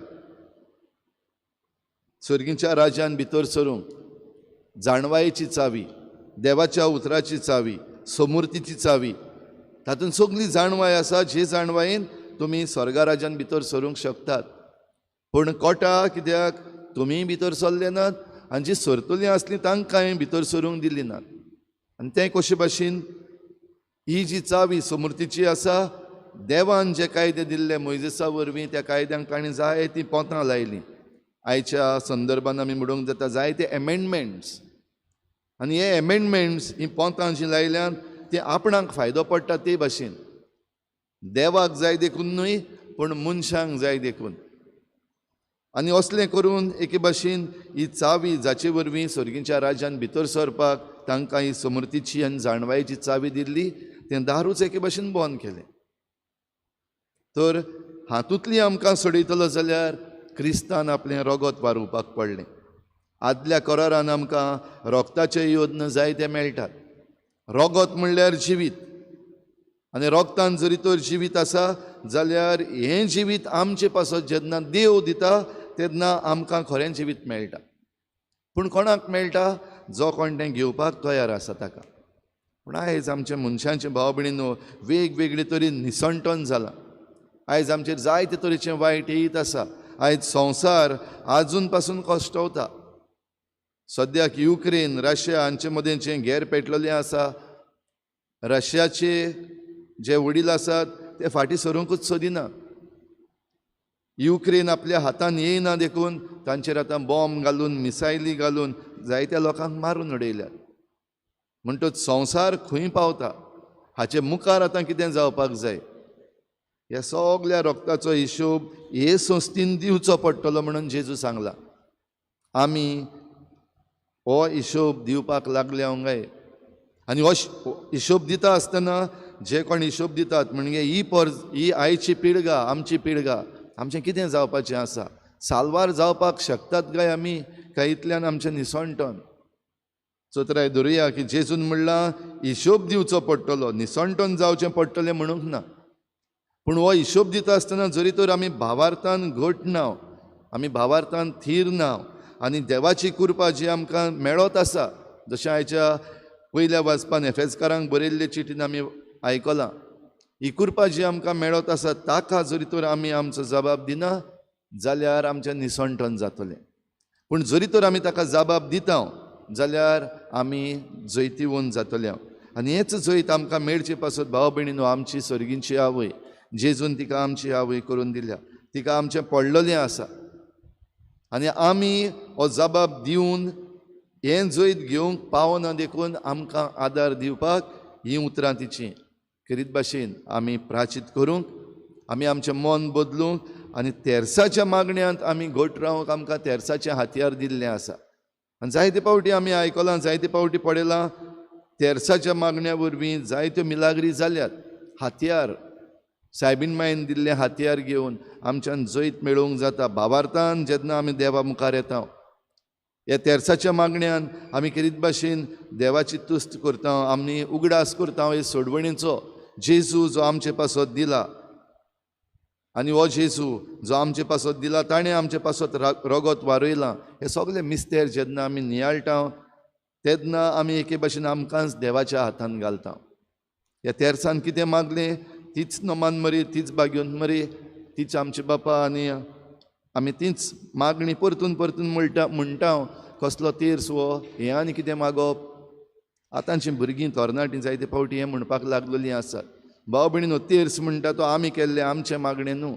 [SPEAKER 5] स्वर्गीच्या राज्यान भितर सरूंक, जाणवायेची चावी, देवाच्या उतराची चावी, समृद्धीची चावी, तातूंत सगळी जाणवाय आसा. जे जाणवायेन तुमी स्वर्गा राज्यान भितर सरूंक शकतात. पूण कोटा कित्याक? तुमी भितर सरले नात आनी जी सरतलीं आसलीं तांकांय भितर सरूंक दिली नात. आनी तें कशे भाशेन? ही जी चावी समृद्धीची आसा, देवान जे कायदे दिल्ले मोइजेसा वरवीं, त्या कायद्यांक ताणें जायतीं पोंतां लायलीं. आयच्या संदर्भान आमी म्हणूंक जाता जायते एमेंडमेंट्स. आनी हे एमेंडमेंट्स, ही पोंतां जीं लायल्यान ती आपणाक फायदो पडटा ते भाशेन. देवाक जाय देखून न्हय, पूण मनशांक जाय देखून. आनी असलें करून एके भाशेन ही चावी जाचे वरवीं स्वर्गीच्या राज्यान भितर सरपाक तांकां ही समृद्धीची आनी जाणवायेची चावी दिल्ली, तें दारूच एके भाशेन बंद केलें. तर हातूंतली आमकां सोडयतलो जाल्यार क्रिस्तान आपलें रगत वारोवपाक पडलें. आदल्या करारान आमकां रोगताचे योद्न जायते मेळटात. रगत म्हणल्यार जिवीत, आनी रोगतान जरी तर जिवीत आसा जाल्यार हें जिवीत आमचे पासत जेन्ना देव दिता तेन्ना आमकां खरें जिवीत मेळटा. पूण कोणाक मेळटा? जो कोण तें घेवपाक तयार आसा ताका. पूण आयज आमच्या मनशांचे भाव भयणींनो वेगवेगळे तरेन निसंटोन जाला. आयज आमचेर जायते तरेचें वायट येत आसा. आयज संवसार आजून पासून कश्टवता. सद्याक युक्रेन रशिया हांचे मदेंचें घेर पेटलेलें आसा. रशियाचे जे वडील आसात ते फाटीं सरूंकूच सोदिना. युक्रेन आपल्या हातान येयना देखून तांचेर आतां बॉम्ब घालून मिसायली घालून जायत्या लोकांक मारून उडयल्यात. म्हणटच संवसार खंय पावता हाचे मुखार आतां कितें जावपाक जाय. ह्या सगळ्या रोगताचो हिशोब हे संस्थेन दिवचो पडटलो म्हणून जेजू सांगला. आमी हो हिशोब दिवपाक लागल्या काय. आनी हो हिशोब दिता आसतना जे कोण हिशोब दितात म्हणजे ही आयची पिळगा आमची पिळगा आमचें कितें जावपाचें आसा. साल्वार जावपाक शकतात काय आमी काय इतल्यान आमचें निसंटोन. चोतराय धरुया की जेजून म्हणलां हिशोब दिवचो पडटलो. निसंटोन जावचें पडटलें म्हणूंक ना. पूण हो हिशोब दिता आसतना जरी तर आमी भावार्थान घट ना आमी भावार्थान थीर ना आनी देवाची कृपा जी आमकां मेळत आसा जशें आयच्या पयल्या वाचपान एफेसकारांक बरयल्ले चिठीन आमी आयकलां. ही कृपा जी आमकां मेळत आसा ताका जरी तर आमी आमचो जबाब दिना जाल्यार आमचें निसंटोन जातलें. पूण जरी तर आमी ताका जबाब दिता जाल्यार आमी जैतिवून जातले. आनी हेच जैत आमकां मेळची पासत भाव भयणीनो आमची सर्गींची आवय जेजून तिका आमची आवय करून दिल्या. तिका आमचें पडलेलें आसा आनी आमी हो जबाब दिवन हें जैत घेवंक पावना देखून आमकां आदार दिवपाक हीं उतरां तिचीं. करीत भाशेन आमी प्राचीत करूंक आमी आमचें मन बदलूंक आनी तेर्साच्या मागण्यांत आमी घट रावंक आमकां तेर्साचें हातयार दिल्लें आसा. आनी जायते पावटी आमी आयकलां जायते पावटी पळयलां तेर्साच्या मागण्या वरवीं जायत्यो मिलाग्री जाल्यात. हातयार सायबीण मायन दिल्लें हातयार घेवन आमच्यान जैत मेळोवंक जाता. भावार्थान जेन्ना आमी देवा मुखार येता ह्या तेर्साच्या मागण्यान आमी करीत भाशेन देवाची तुस्त करता. आमी उगडास करता हे सोडवणेचो जेजू जो आमचे पासत दिला. आनी हो जेजू जो आमचे पासत दिला ताणें आमचे पासत रगत वारयलां. हे सगळे मिस्तेर जेन्ना आमी नियाळटा तेन्ना आमी एके भाशेन आमकांच देवाच्या हातान घालता. ह्या तेर्सान कितें मागलें तीच नमान मरी तीच बागेवन मरी तीच आमचे बापा आनी आमी तीच मागणी परतून परतून म्हणटा. कसलो तेर्स वो हें आनी कितें मागप. आतांची भुरगीं तरणाटीं जायते फावटी हें म्हणपाक लागलेलीं आसात. भाव भयणीनो तेर्स म्हणटा तो आमी केल्ले आमचे मागणें न्हू.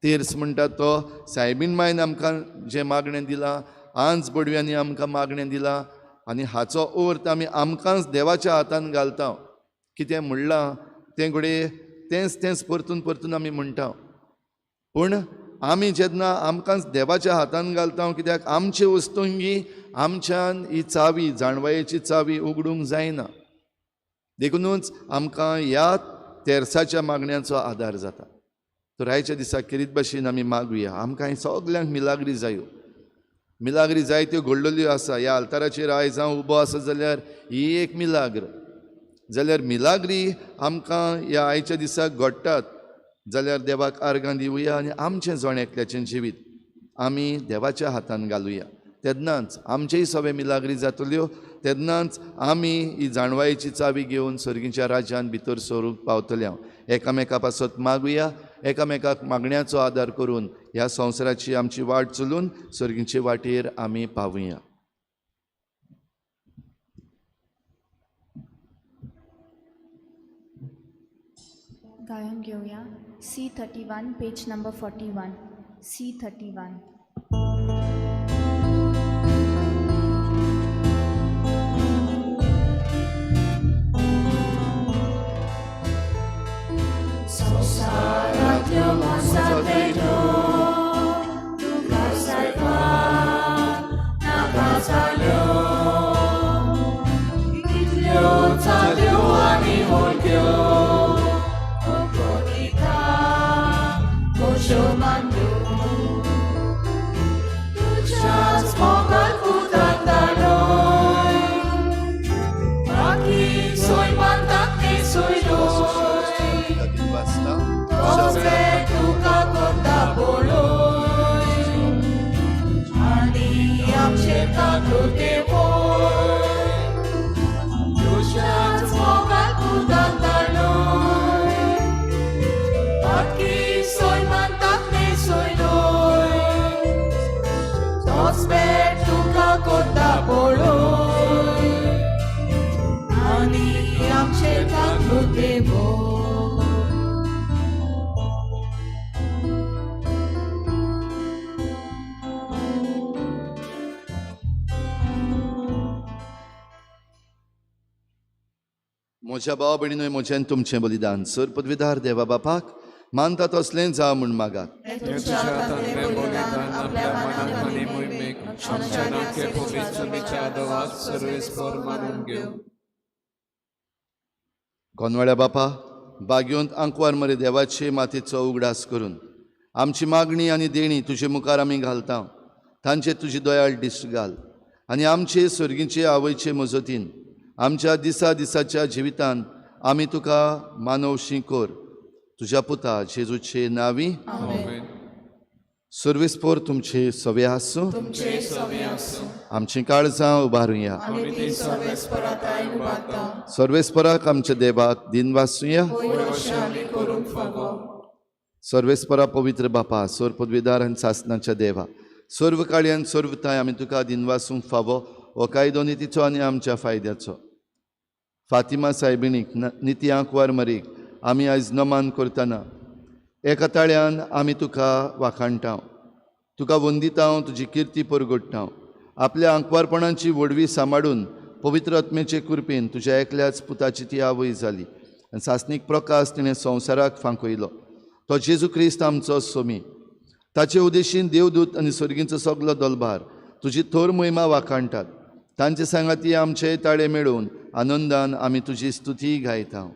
[SPEAKER 5] तेर्स म्हणटा तो सायबीण मायन आमकां जें मागणें दिलां आंज बडव्यांनी आमकां मागणें दिलां आनी हाचो अर्थ आमी आमकांच देवाच्या हातान घालता. कितें म्हणलां तें घडये तेंच परतून परतून आमी म्हणटा. पूण आमी जेन्ना आमकांच देवाच्या हातान घालता कित्याक आमचे वस्तूंगी आमच्यान ही चावी जाणवायेची चावी उगडूंक जायना. देखूनच आमकां ह्या तेर्साच्या मागण्यांचो आदार जाता. तर आयच्या दिसा किरीत भाशेन आमी मागुया आमकां हे सगल्यांक मिलाग्री जायो. मिलाग्री जायत्यो घडलेल्यो आसा. ह्या आल्ताराचेर आयज हांव उबो आसा जाल्यार ही एक मिलाग्र. जाल्यार मिलाग्री आमकां ह्या आयच्या दिसाक घडटात जाल्यार देवाक आर्गां दिवया आनी आमचें जोणेकल्याचें जिवीत आमी देवाच्या हातान घालुया. तेन्नाच आमचेय सगळे मिलाग्री जातल्यो. तेन्नाच आमी ही जाणवायेची चावी घेवन सर्गीच्या राज्यान भितर सरूंक पावतले. एकामेका पासत मागुया. एकामेकाक मागण्याचो आदार करून ह्या संवसाराची आमची वाट चलून सर्गीचे वाटेर आमी पावुया.
[SPEAKER 8] गायन घेऊया C31 page number 41 C31.
[SPEAKER 4] Sansaratyo mosatejo tukasaipa nakasalyo itlyo tsadyo ani holkyo okonika koshomandu tuchas mogat kutandanoi maki soy mantak ni soy doy Sobre tu capota
[SPEAKER 2] देवो
[SPEAKER 5] म्हज्या भाव भयणीनोय म्हजें तुमचें बलिदान सर पदवीदार देवा बापाक मानता तसलें जा म्हूण मागात.
[SPEAKER 2] तुझ्या हातांतलें बलिदान आपल्या मनान आनी मोहिमेक आमच्या नाक्या पवित्रतेच्या आदवाक सर्वेस्पर मानून घेव.
[SPEAKER 5] कोनवाड्या बापा बागयोंत आंकवार मरे देवाचे मातेचो उगडास करून आमची मागणी आनी देणी तुजे मुखार आमी घालता. तांचे तुजी दयाळ दिश्ट घाल आनी आमचे सर्गीचे आवयचे मजतीन आमच्या दिसा दिसाच्या जिवितान आमी तुका मानवशी कोर. तुज्या पुता जेजूचे नांवी सर्वेस्पोर तुमचे सवे आसूं. आमची काळजां उबारुया. सर्वेस्पराक आमच्या देवाक दिन वासूया. सर्वेस्परा पवित्र बापा सोर पदवीदार आनी सासणाच्या देवा सर्व काळी आनी सर्वताय आमी तुका दिन वासूंक फावो हो कायदो नितीचो आनी आमच्या फायद्याचो. फातिमा सायबिणीक निती आंकवार मरीक आमी आयज नमान करतना एका ताळ्यान आमी तुका वाखाणटा. तुका वंदिता तुजी किर्ती परगट्टा. आपल्या आंकवारपणाची वडवी सांबाळून पवित्र आत्मेचे कृपेन तुज्या एकल्याच पुताची ती आवय जाली आनी सासणीक प्रकाश तिणें संवसाराक फांकयलो. तो जेजू क्रिस्त आमचो सोमी. ताचे उदेशीन देवदूत आनी सर्गींचो सगलो दलबार तुजी थोर महिमा वाखाणटात. तांचे सांगाती आमचे ताळे मेळून आनंदान आमी तुजी स्तुती गायता.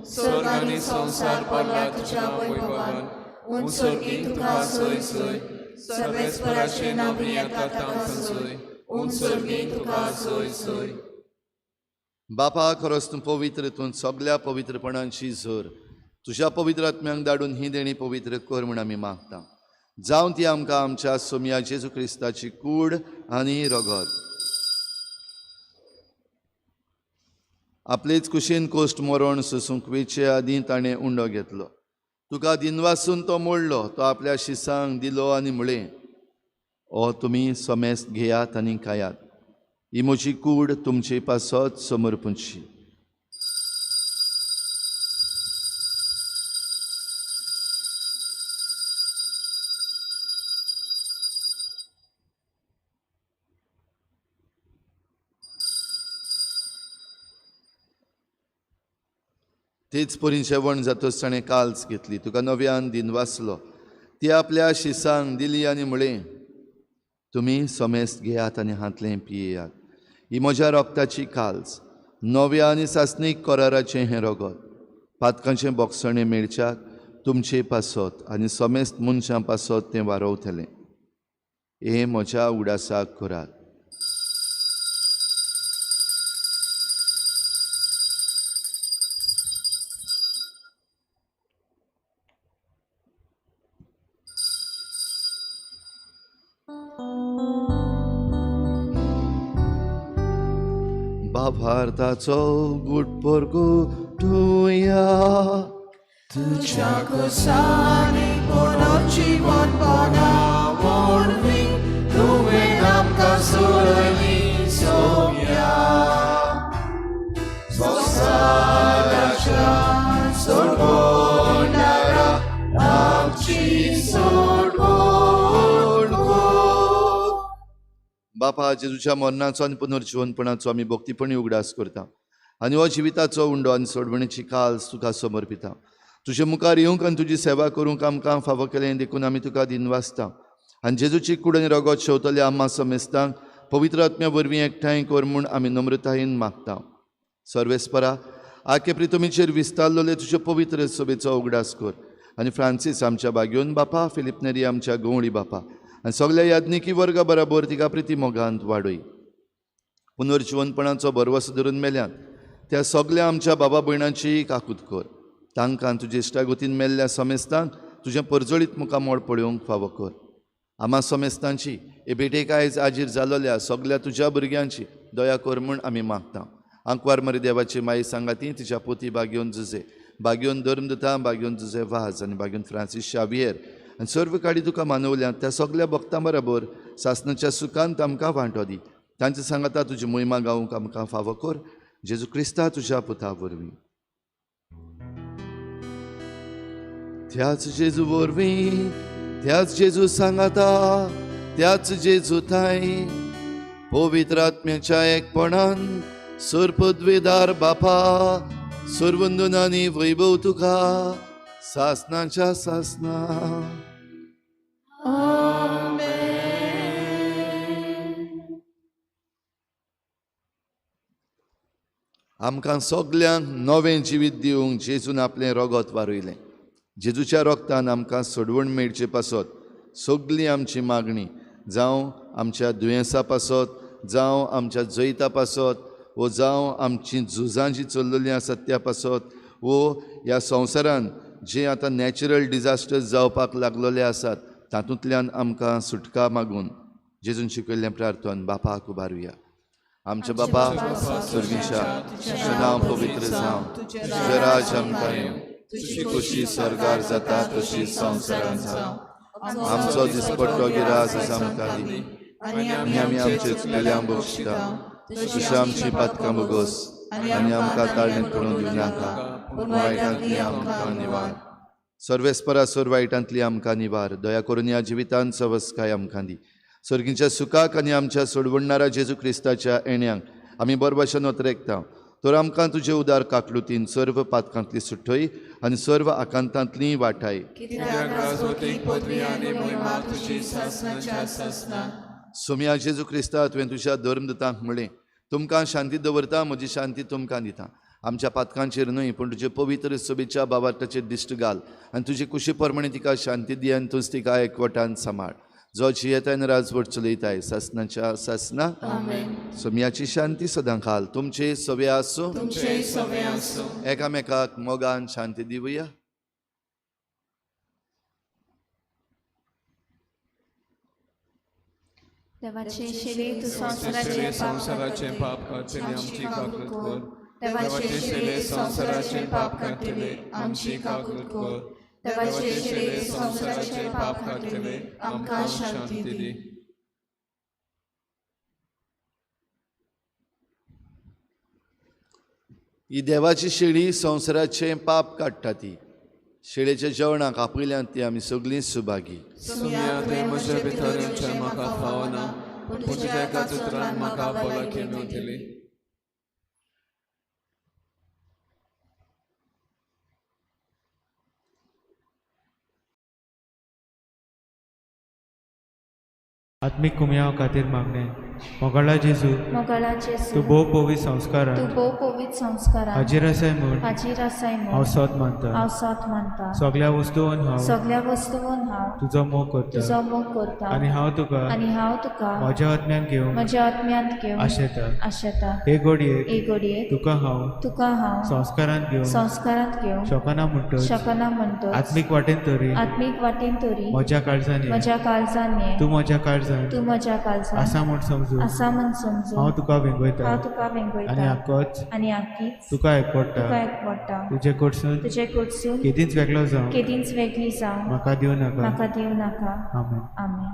[SPEAKER 2] स्वर्ग आनी संसार पडला तुज्या वैभवान. उंचरगी तुका सय सय सर्वेस्पराचे नांवी येता ताका सय. उंचरगी तुका सय सय.
[SPEAKER 5] बापा खरोच तूं पवित्र तूं सगल्या पवित्रपणांची झर तुज्या पवित्र आत्म्यांक धाडून ही देणी पवित्र कर म्हूण आमी मागता. जावं ती आमकां आमच्या सोम्या जेजू क्रिस्ताची कूड आनी रगत. आपलेच कुशीन कोश्ट मरण सोसूंक वेचे आदीं ताणें उंडो घेतलो. तुका दिनवासून तो मोडलो. तो आपल्या शिसांक दिलो आनी म्हळें ओ तुमी सोमेस्त घेयात आनी खायात. ही म्हजी कूड तुमचे पासत समर्पूंची. तेच परी जेवण जातच ताणें काल्स घेतली. तुका नव्यान दिन वाचलो. ती आपल्या शिसांक दिली आनी म्हळें तुमी सोमेस्त घेयात आनी हातलें पियेयात. ही म्हज्या रोगताची काल्स नव्या आनी सासणीक कराराचें हें रगत. पातकांचें बोगसणें मेळच्याक तुमचे पासत आनी सोमेस्त मनशां पासत तें वारवतलें. हे म्हज्या उडासाक करात. भारताचो गुटपोरगो ठुया.
[SPEAKER 2] तुझ्या कोसानी पोनो जीवन पोना वरवीं तुवें आमकां सोडली सोम्या. संसाराच्या सोडवणारा आमची सोडवण कर.
[SPEAKER 5] बापा जेजूच्या मरणाचो आनी पुनर्जीवनपणाचो आमी भक्तीपणी उगडास करता आनी हो जिविताचो उंडो आनी सोडवणेची काल्स तुका समर्पिता. तुजे मुखार येवंक आनी तुजी सेवा करूंक आमकां फावो केलें देखून आमी तुका दिन वाचता. आनी जेजूची कूड आनी रगत शेवतल्या आम्हा समेस्तांक पवित्र आत्म्या वरवीं एकठांय कर म्हूण आमी नम्रतायेन मागता. सर्वेस्परा आखे प्रितमीचेर विस्तारलोले तुजे पवित्र सभेचो उगडास कर आनी फ्रांसीस आमच्या बागयोन बापा फिलिप नेरी आमच्या गवळी बापा आनी सगल्या याज्ञिकी वर्गा बराबर तिका प्रिती मोगांत वाडय. पुनर्जीवनपणाचो भरवसो धरून मेल्यान त्या सगल्या आमच्या बाबा भयणांची काकूत कर. तांकां तुजे इश्टागतीन मेल्ल्या समेस्तांक तुजें परजळीत मुखार मोड पळोवंक फावो कर. आम्हा समेस्तांची हे भेटेक आयज आजीर जालोल्या सगल्या तुज्या भुरग्यांची दया कर म्हूण आमी मागता. आंकवार मरे देवाची माई सांगाती तिच्या पोती बागयोन जुजे बागयोन धर्मदता बागयोन जुजे वाज आनी बागयोन फ्रांसीस शावियर आनी सर्व काडी तुका मानवल्यात त्या सगल्या भक्तां बरोबर सासणाच्या सुखांत आमकां वांटो दी. तांचे सांगाता तुजी मोहिमा गावूंक आमकां फावो कर जेजू क्रिस्ता तुज्या पुता वरवीं. त्याच जेजू वरवीं त्याच जेजू सांगाता त्याच जेजू थाय पवित्र आत्म्याच्या एकपणान सर्पद्वेदार बापा सर्वंदनांनी वैभव तुका सासनाच्या सासना. आमकां सगल्यांक नवें जिवीत दिवंक जेजून आपलें रगत वारयलें. जेजूच्या रोगतान आमकां सोडवण मेळचे पासत सगळी आमची मागणी जावं आमच्या दुयेंसा पासत जावं आमच्या जैता पासत वो जावं आमची झुजां जी चल्लेलीं आसात त्या पासत वो ह्या संवसारान जे आतां नॅचरल डिजास्टर्स जावपाक लागलेले आसात तातूंतल्यान आमकां सुटका मागून जेजून शिकयल्लें प्रार्थन बापाक उबारुया. आमचे बापा स्वर्गीच्या तुजें नांव पवित्र जावं तुजें राज आमकां येवं तुजी खुशी स्वर्गार जाता तशी संवसारान जावं. आमचो दिसपट्टो गिरास आमकां दी आनी आमी आमचे चुकलेल्यांक बक्षिता तशी आमची पातकां बगोस आनी आमकां ताळणेंत पडूंक दिवं नाका पूण वायटांतली आमकां निवार. सर्वेस्परासोर वायटांतली आमकां निवार. दया करून ह्या जिवितान सवस्काय आमकां दी. सर्गीच्या सुखाक आनी आमच्या सोडवणाऱ्या जेजू क्रिस्ताच्या येण्यांक आमी बरे भशेन वतरेकता. तर आमकां तुजे उदार काकलुतीन सर्व पातकांतली सुटय आनी सर्व आकांतांतली वाटाय. सोम्या जेजू क्रिस्ता तुवें तुज्या धर्मदूतांक म्हणलें तुमकां शांती दवरता म्हजी शांती तुमकां दिता. आमच्या पातकांचेर न्हय पूण तुजे पवित्र सोबेच्या बाबाटाचेर दिश्ट घाल आनी तुजी कुशी प्रमाणे तिका शांती दी आनी तूंच तिका एकवटान सांबाळ. जो जियेताय राजवट चलयताय सासनाच्या सासना. सोम्याची शांती सदां घाल. तुमचे सवे आसूं एकामेकाक मोगान शांती दिवया.
[SPEAKER 8] देवाचे शेरे तू संसाराचे पाप करतले आमची काकूट कर. देवाचे शेरे संसाराचे पाप करतले आमची काकूट कर. देवाचे शेरे संसाराचे पाप करतले आमकां शांती दी.
[SPEAKER 5] ही देवाची शेळी संवसाराचे पाप काडटा ती. शेळेच्या जेवणाक आपयल्यांत ती आमी सगळीं सुभागी.
[SPEAKER 9] म्हज्या भितर म्हाका फावना पूण तुज्या एका उतरान म्हाका भलायकी मेळटली.
[SPEAKER 10] आत्मिक कुमया खातीर मागणे. मोगाळा जेजू तूं भोव पवित्र संस्कारान हाजीर आसाय म्हूण हांव सत मानता. सगळ्या वस्तूंन हांव तुजो मोग करता आनी हांव तुका म्हज्या आत्म्यान घेवन आशेता. हे घडये तुका हांव संस्कारांत घेवन शकना म्हणटच आत्मीक वाटेन तरी म्हज्या काळजांनी तूं म्हज्या काळजांत आसा म्हूण समजून हांव तुका वेंगयता आनी आख्खीच तुका एकवडटा. तुजे कडसून केदींच वेगळो जावं म्हाका दिवं नाका. आमेन.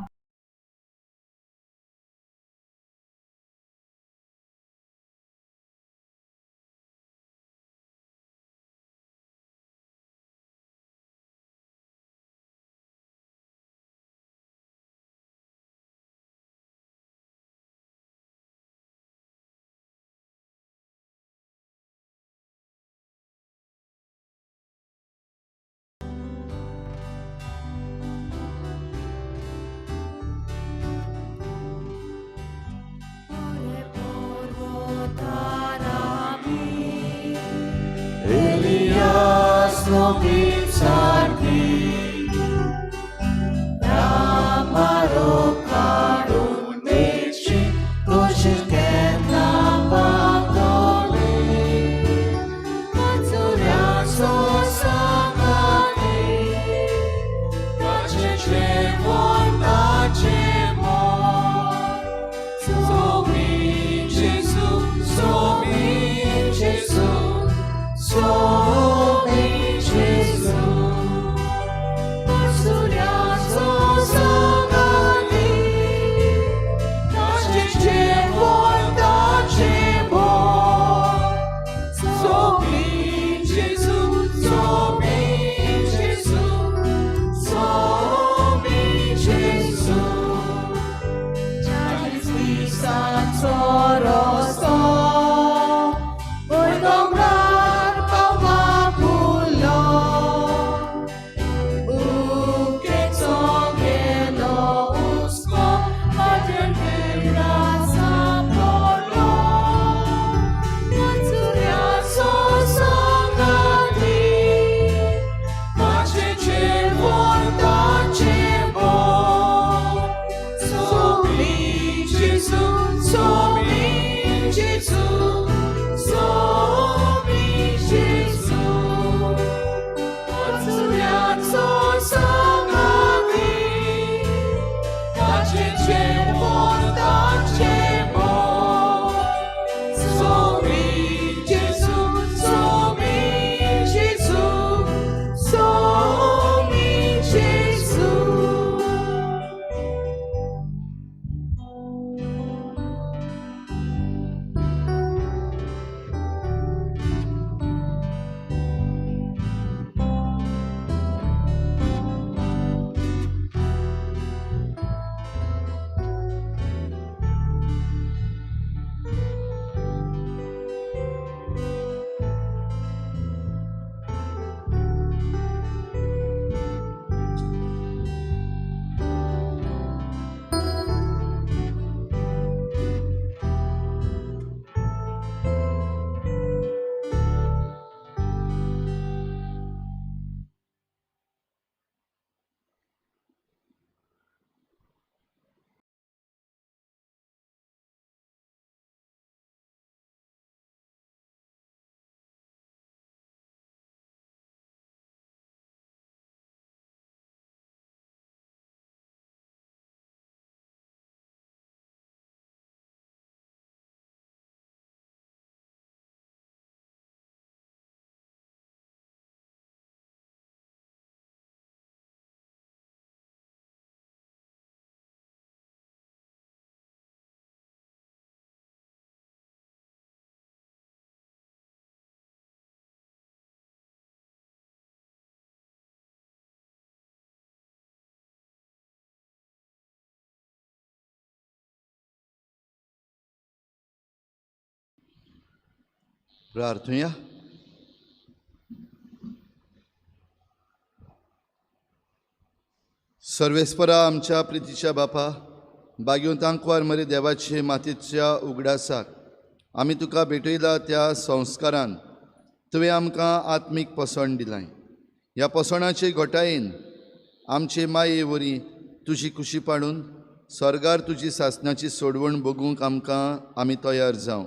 [SPEAKER 5] प्रार्थुया. सर्वेस्परा आमच्या प्रितीच्या बापा, बागेंत आंकवार मरे देवाचे मातयेच्या उगडासाक आमी तुका भेटयला त्या संस्कारान तुवें आमकां आत्मीक पसण दिलां. ह्या पसणाचे घोटायेन आमचे माये वरी तुजी खुशी पाडून स्वर्गार तुजी सासणाची सोडवण बगूंक आमी तयार जावं.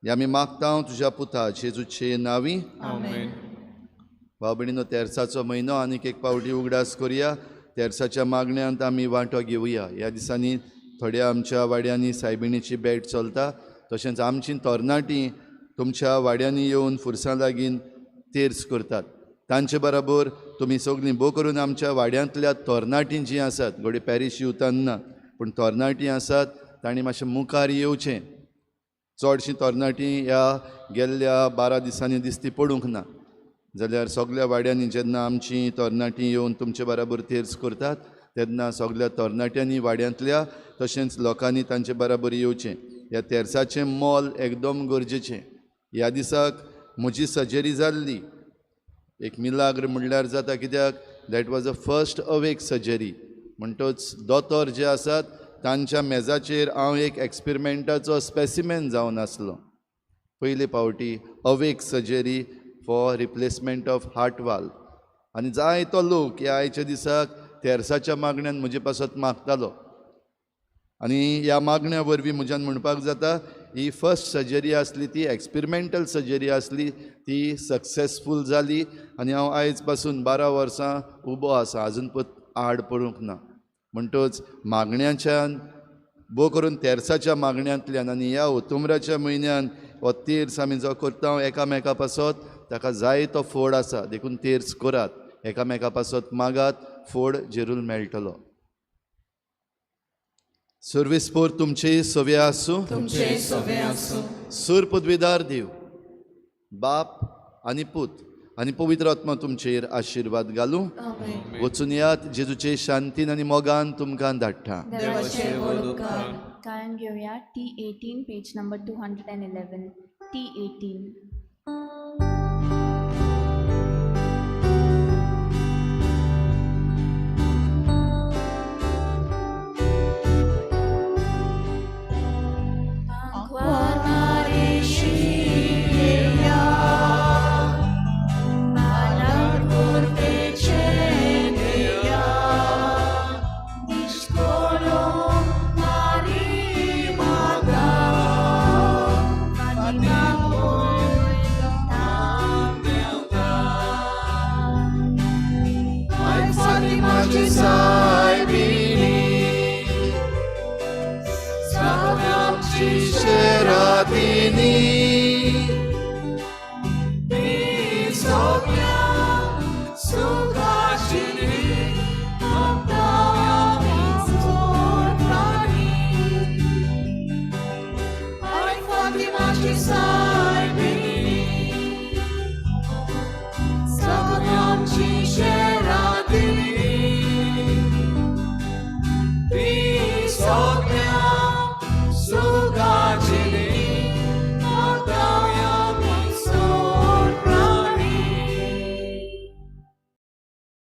[SPEAKER 5] हे आमी मागता तुज्या पुता जेजूचे नांवी.
[SPEAKER 9] आमेन.
[SPEAKER 5] भाव भयणीनो, तेरसाचो म्हयनो आनीक एक पावटी उगडास करुया. तेरसाच्या मागण्यांत आमी वांटो घेवया. ह्या दिसांनी थोड्या आमच्या वाड्यांनी सायबिणीची बॅट चलता, तशेंच आमची तरणाटीं तुमच्या वाड्यांनी येवन फुरसां लागीं तेर्स करतात. तांचे बरोबर तुमी सगळीं भोव करून आमच्या वाड्यांतल्या तरणाटीं जीं आसात, घोडे पॅरीश युथान ना पूण तरणाटीं आसात, तांणी मातशें मुखार येवचें. चडशीं तरणाटीं ह्या गेल्ल्या 12 दिसांनी दिसती पडूंक ना. जाल्यार सगळ्या वाड्यांनी जेन्ना आमचीं तरणाटीं येवन तुमचे बरोबर तेर्स करतात तेन्ना सगळ्या तरणाट्यांनी वाड्यांतल्या तशेंच लोकांनी तांचे बरोबर येवचें. ह्या तेर्साचें मोल एकदम गरजेचें. ह्या दिसाक म्हजी सर्जरी जाल्ली, एक मिलाग्र म्हणल्यार जाता, कित्याक that was a first awake surgery. म्हणटच दोतोर जे आसात तांच्या मेजाचेर हांव एक एक्सपेरिमेंटाचो स्पेसिमेन जावन आसलो. पयले फावटी awake surgery for replacement of heart valve. आनी जायतो लोक ह्या आयच्या दिसाक तेरसाच्या मागण्यान म्हजे पासत मागतालो. आनी ह्या मागण्या वरवीं म्हज्यान म्हणपाक जाता ही फर्स्ट सर्जरी आसली ती एक्सपेरिमेंटल सर्जरी आसली, ती सक्सेसफूल जाली आनी हांव आयज पासून 12 वर्सां उबो आसा, आजून आड पडूंक ना. म्हणटच मागण्यांच्यान भोव करून तेरसाच्या मागण्यांतल्यान आनी ह्या ओतुंबराच्या म्हयन्यान हो तेर्स आमी जो करता एकामेका पासत ताका जायतो फोड आसा. देखून तेर्स करात, एकामेका पासत मागात, फोड जरूर मेळटलो. सर्वेस्पोर तुमचे सवे आसूं.
[SPEAKER 4] तुमचे सवे आसूं.
[SPEAKER 5] सूर पदवीदार देव, बाप आनी पूत आनी पवित्र आत्मा तुमचेर आशिर्वाद घालूं. वचून यात, जेजूचे शांतीन आनी मोगान तुमकां धाडटा.
[SPEAKER 4] देवाचे व्हड उपकार.
[SPEAKER 11] काळन घेऊया T18 page number 211. T18.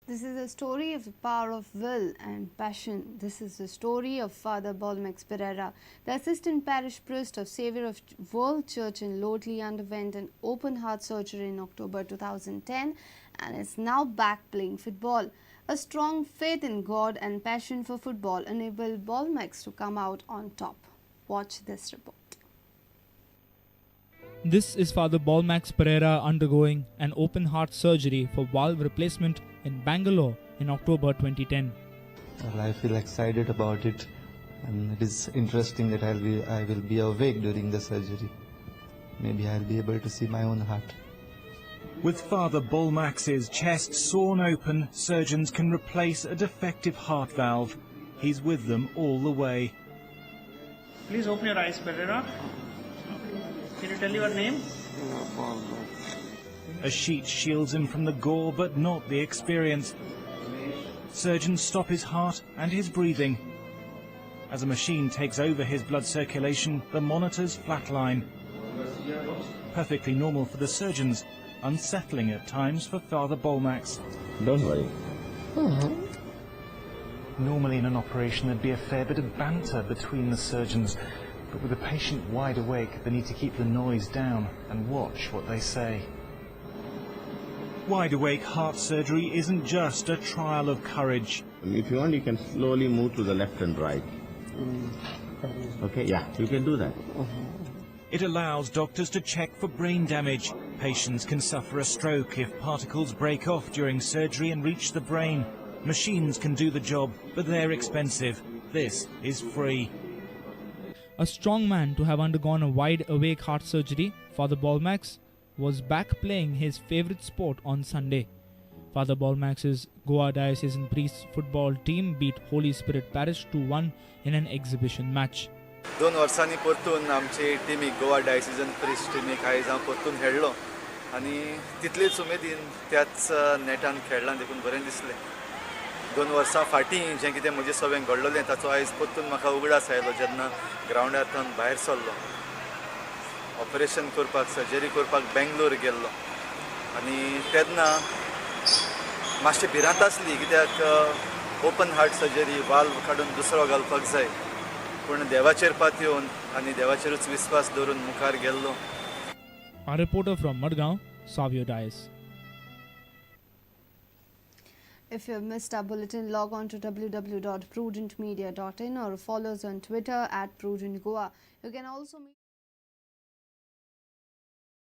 [SPEAKER 12] This is a story of the power of will and passion. This is the story of Father Bolmax Pereira. The assistant parish priest of Saviour of World Church in Lodley underwent an open heart surgery in October 2010 and is now back playing football. A strong faith in God and passion for football enabled Bolmax to come out on top. Watch this report.
[SPEAKER 13] This is Father Bolmax Pereira undergoing an open heart surgery for valve replacement in Bangalore in October 2010.
[SPEAKER 14] Well, I feel excited about it, and it is interesting that I will be awake during the surgery. Maybe I'll be able to see my own heart.
[SPEAKER 15] With Father Bolmax's chest sawn open, surgeons can replace a defective heart valve. He's with them all the way.
[SPEAKER 16] Please open your eyes, Pereira. Can you tell your name?
[SPEAKER 15] A sheet shields him from the gore, but not the experience. Surgeons stop his heart and his breathing. As a machine takes over his blood circulation, the monitors flatline. Perfectly normal for the surgeons, unsettling at times for Father Bolmax.
[SPEAKER 17] Don't worry.
[SPEAKER 15] Normally in an operation there'd be a fair bit of banter between the surgeons, but with the patient wide awake they need to keep the noise down and watch what they say. Wide awake heart surgery isn't just a trial of courage.
[SPEAKER 17] If you want, you can slowly move to the left and right. Okay, yeah, you can do that.
[SPEAKER 15] It allows doctors to check for brain damage. Patients can suffer a stroke if particles break off during surgery and reach the brain. Machines can do the job, but they're expensive. This is free.
[SPEAKER 13] A strong man to have undergone a wide-awake heart surgery, Father Bolmax was back playing his favorite sport on Sunday. Father Bolmax's Goa Diocesan Priests football team beat Holy Spirit Parish 2-1 in an exhibition match.
[SPEAKER 5] 2 वर्सांनी परतून आमची टिमीक Goa डायसिजन priest टिमीक आयज हांव परतून खेळ्ळो आनी तितलेच उमेदीन त्याच नेटान खेळ्ळां देखून बरें दिसलें. 2 वर्सां फाटीं जें कितें म्हजे सवें घडलेलें ताचो आयज परतून म्हाका उगडास आयलो जेन्ना ग्रावंडांतल्यान भायर सरलो. ऑपरेशन करपाक सर्जरी करपाक बेंगलोर गेल्लो आनी तेन्ना मातशें भिरांत आसली कित्याक ओपन हार्ट सर्जरी वाल्व काडून दुसरो घालपाक जाय पूण देवाचेर पात येवन आनी देवाचेरूच विस्वास दवरून मुखार गेल्लो.
[SPEAKER 13] A reporter from Madgaon, Savio Dias.
[SPEAKER 12] If you have missed our bulletin, log on to www.prudentmedia.in or follow us on Twitter @PrudentGoa. You can also meet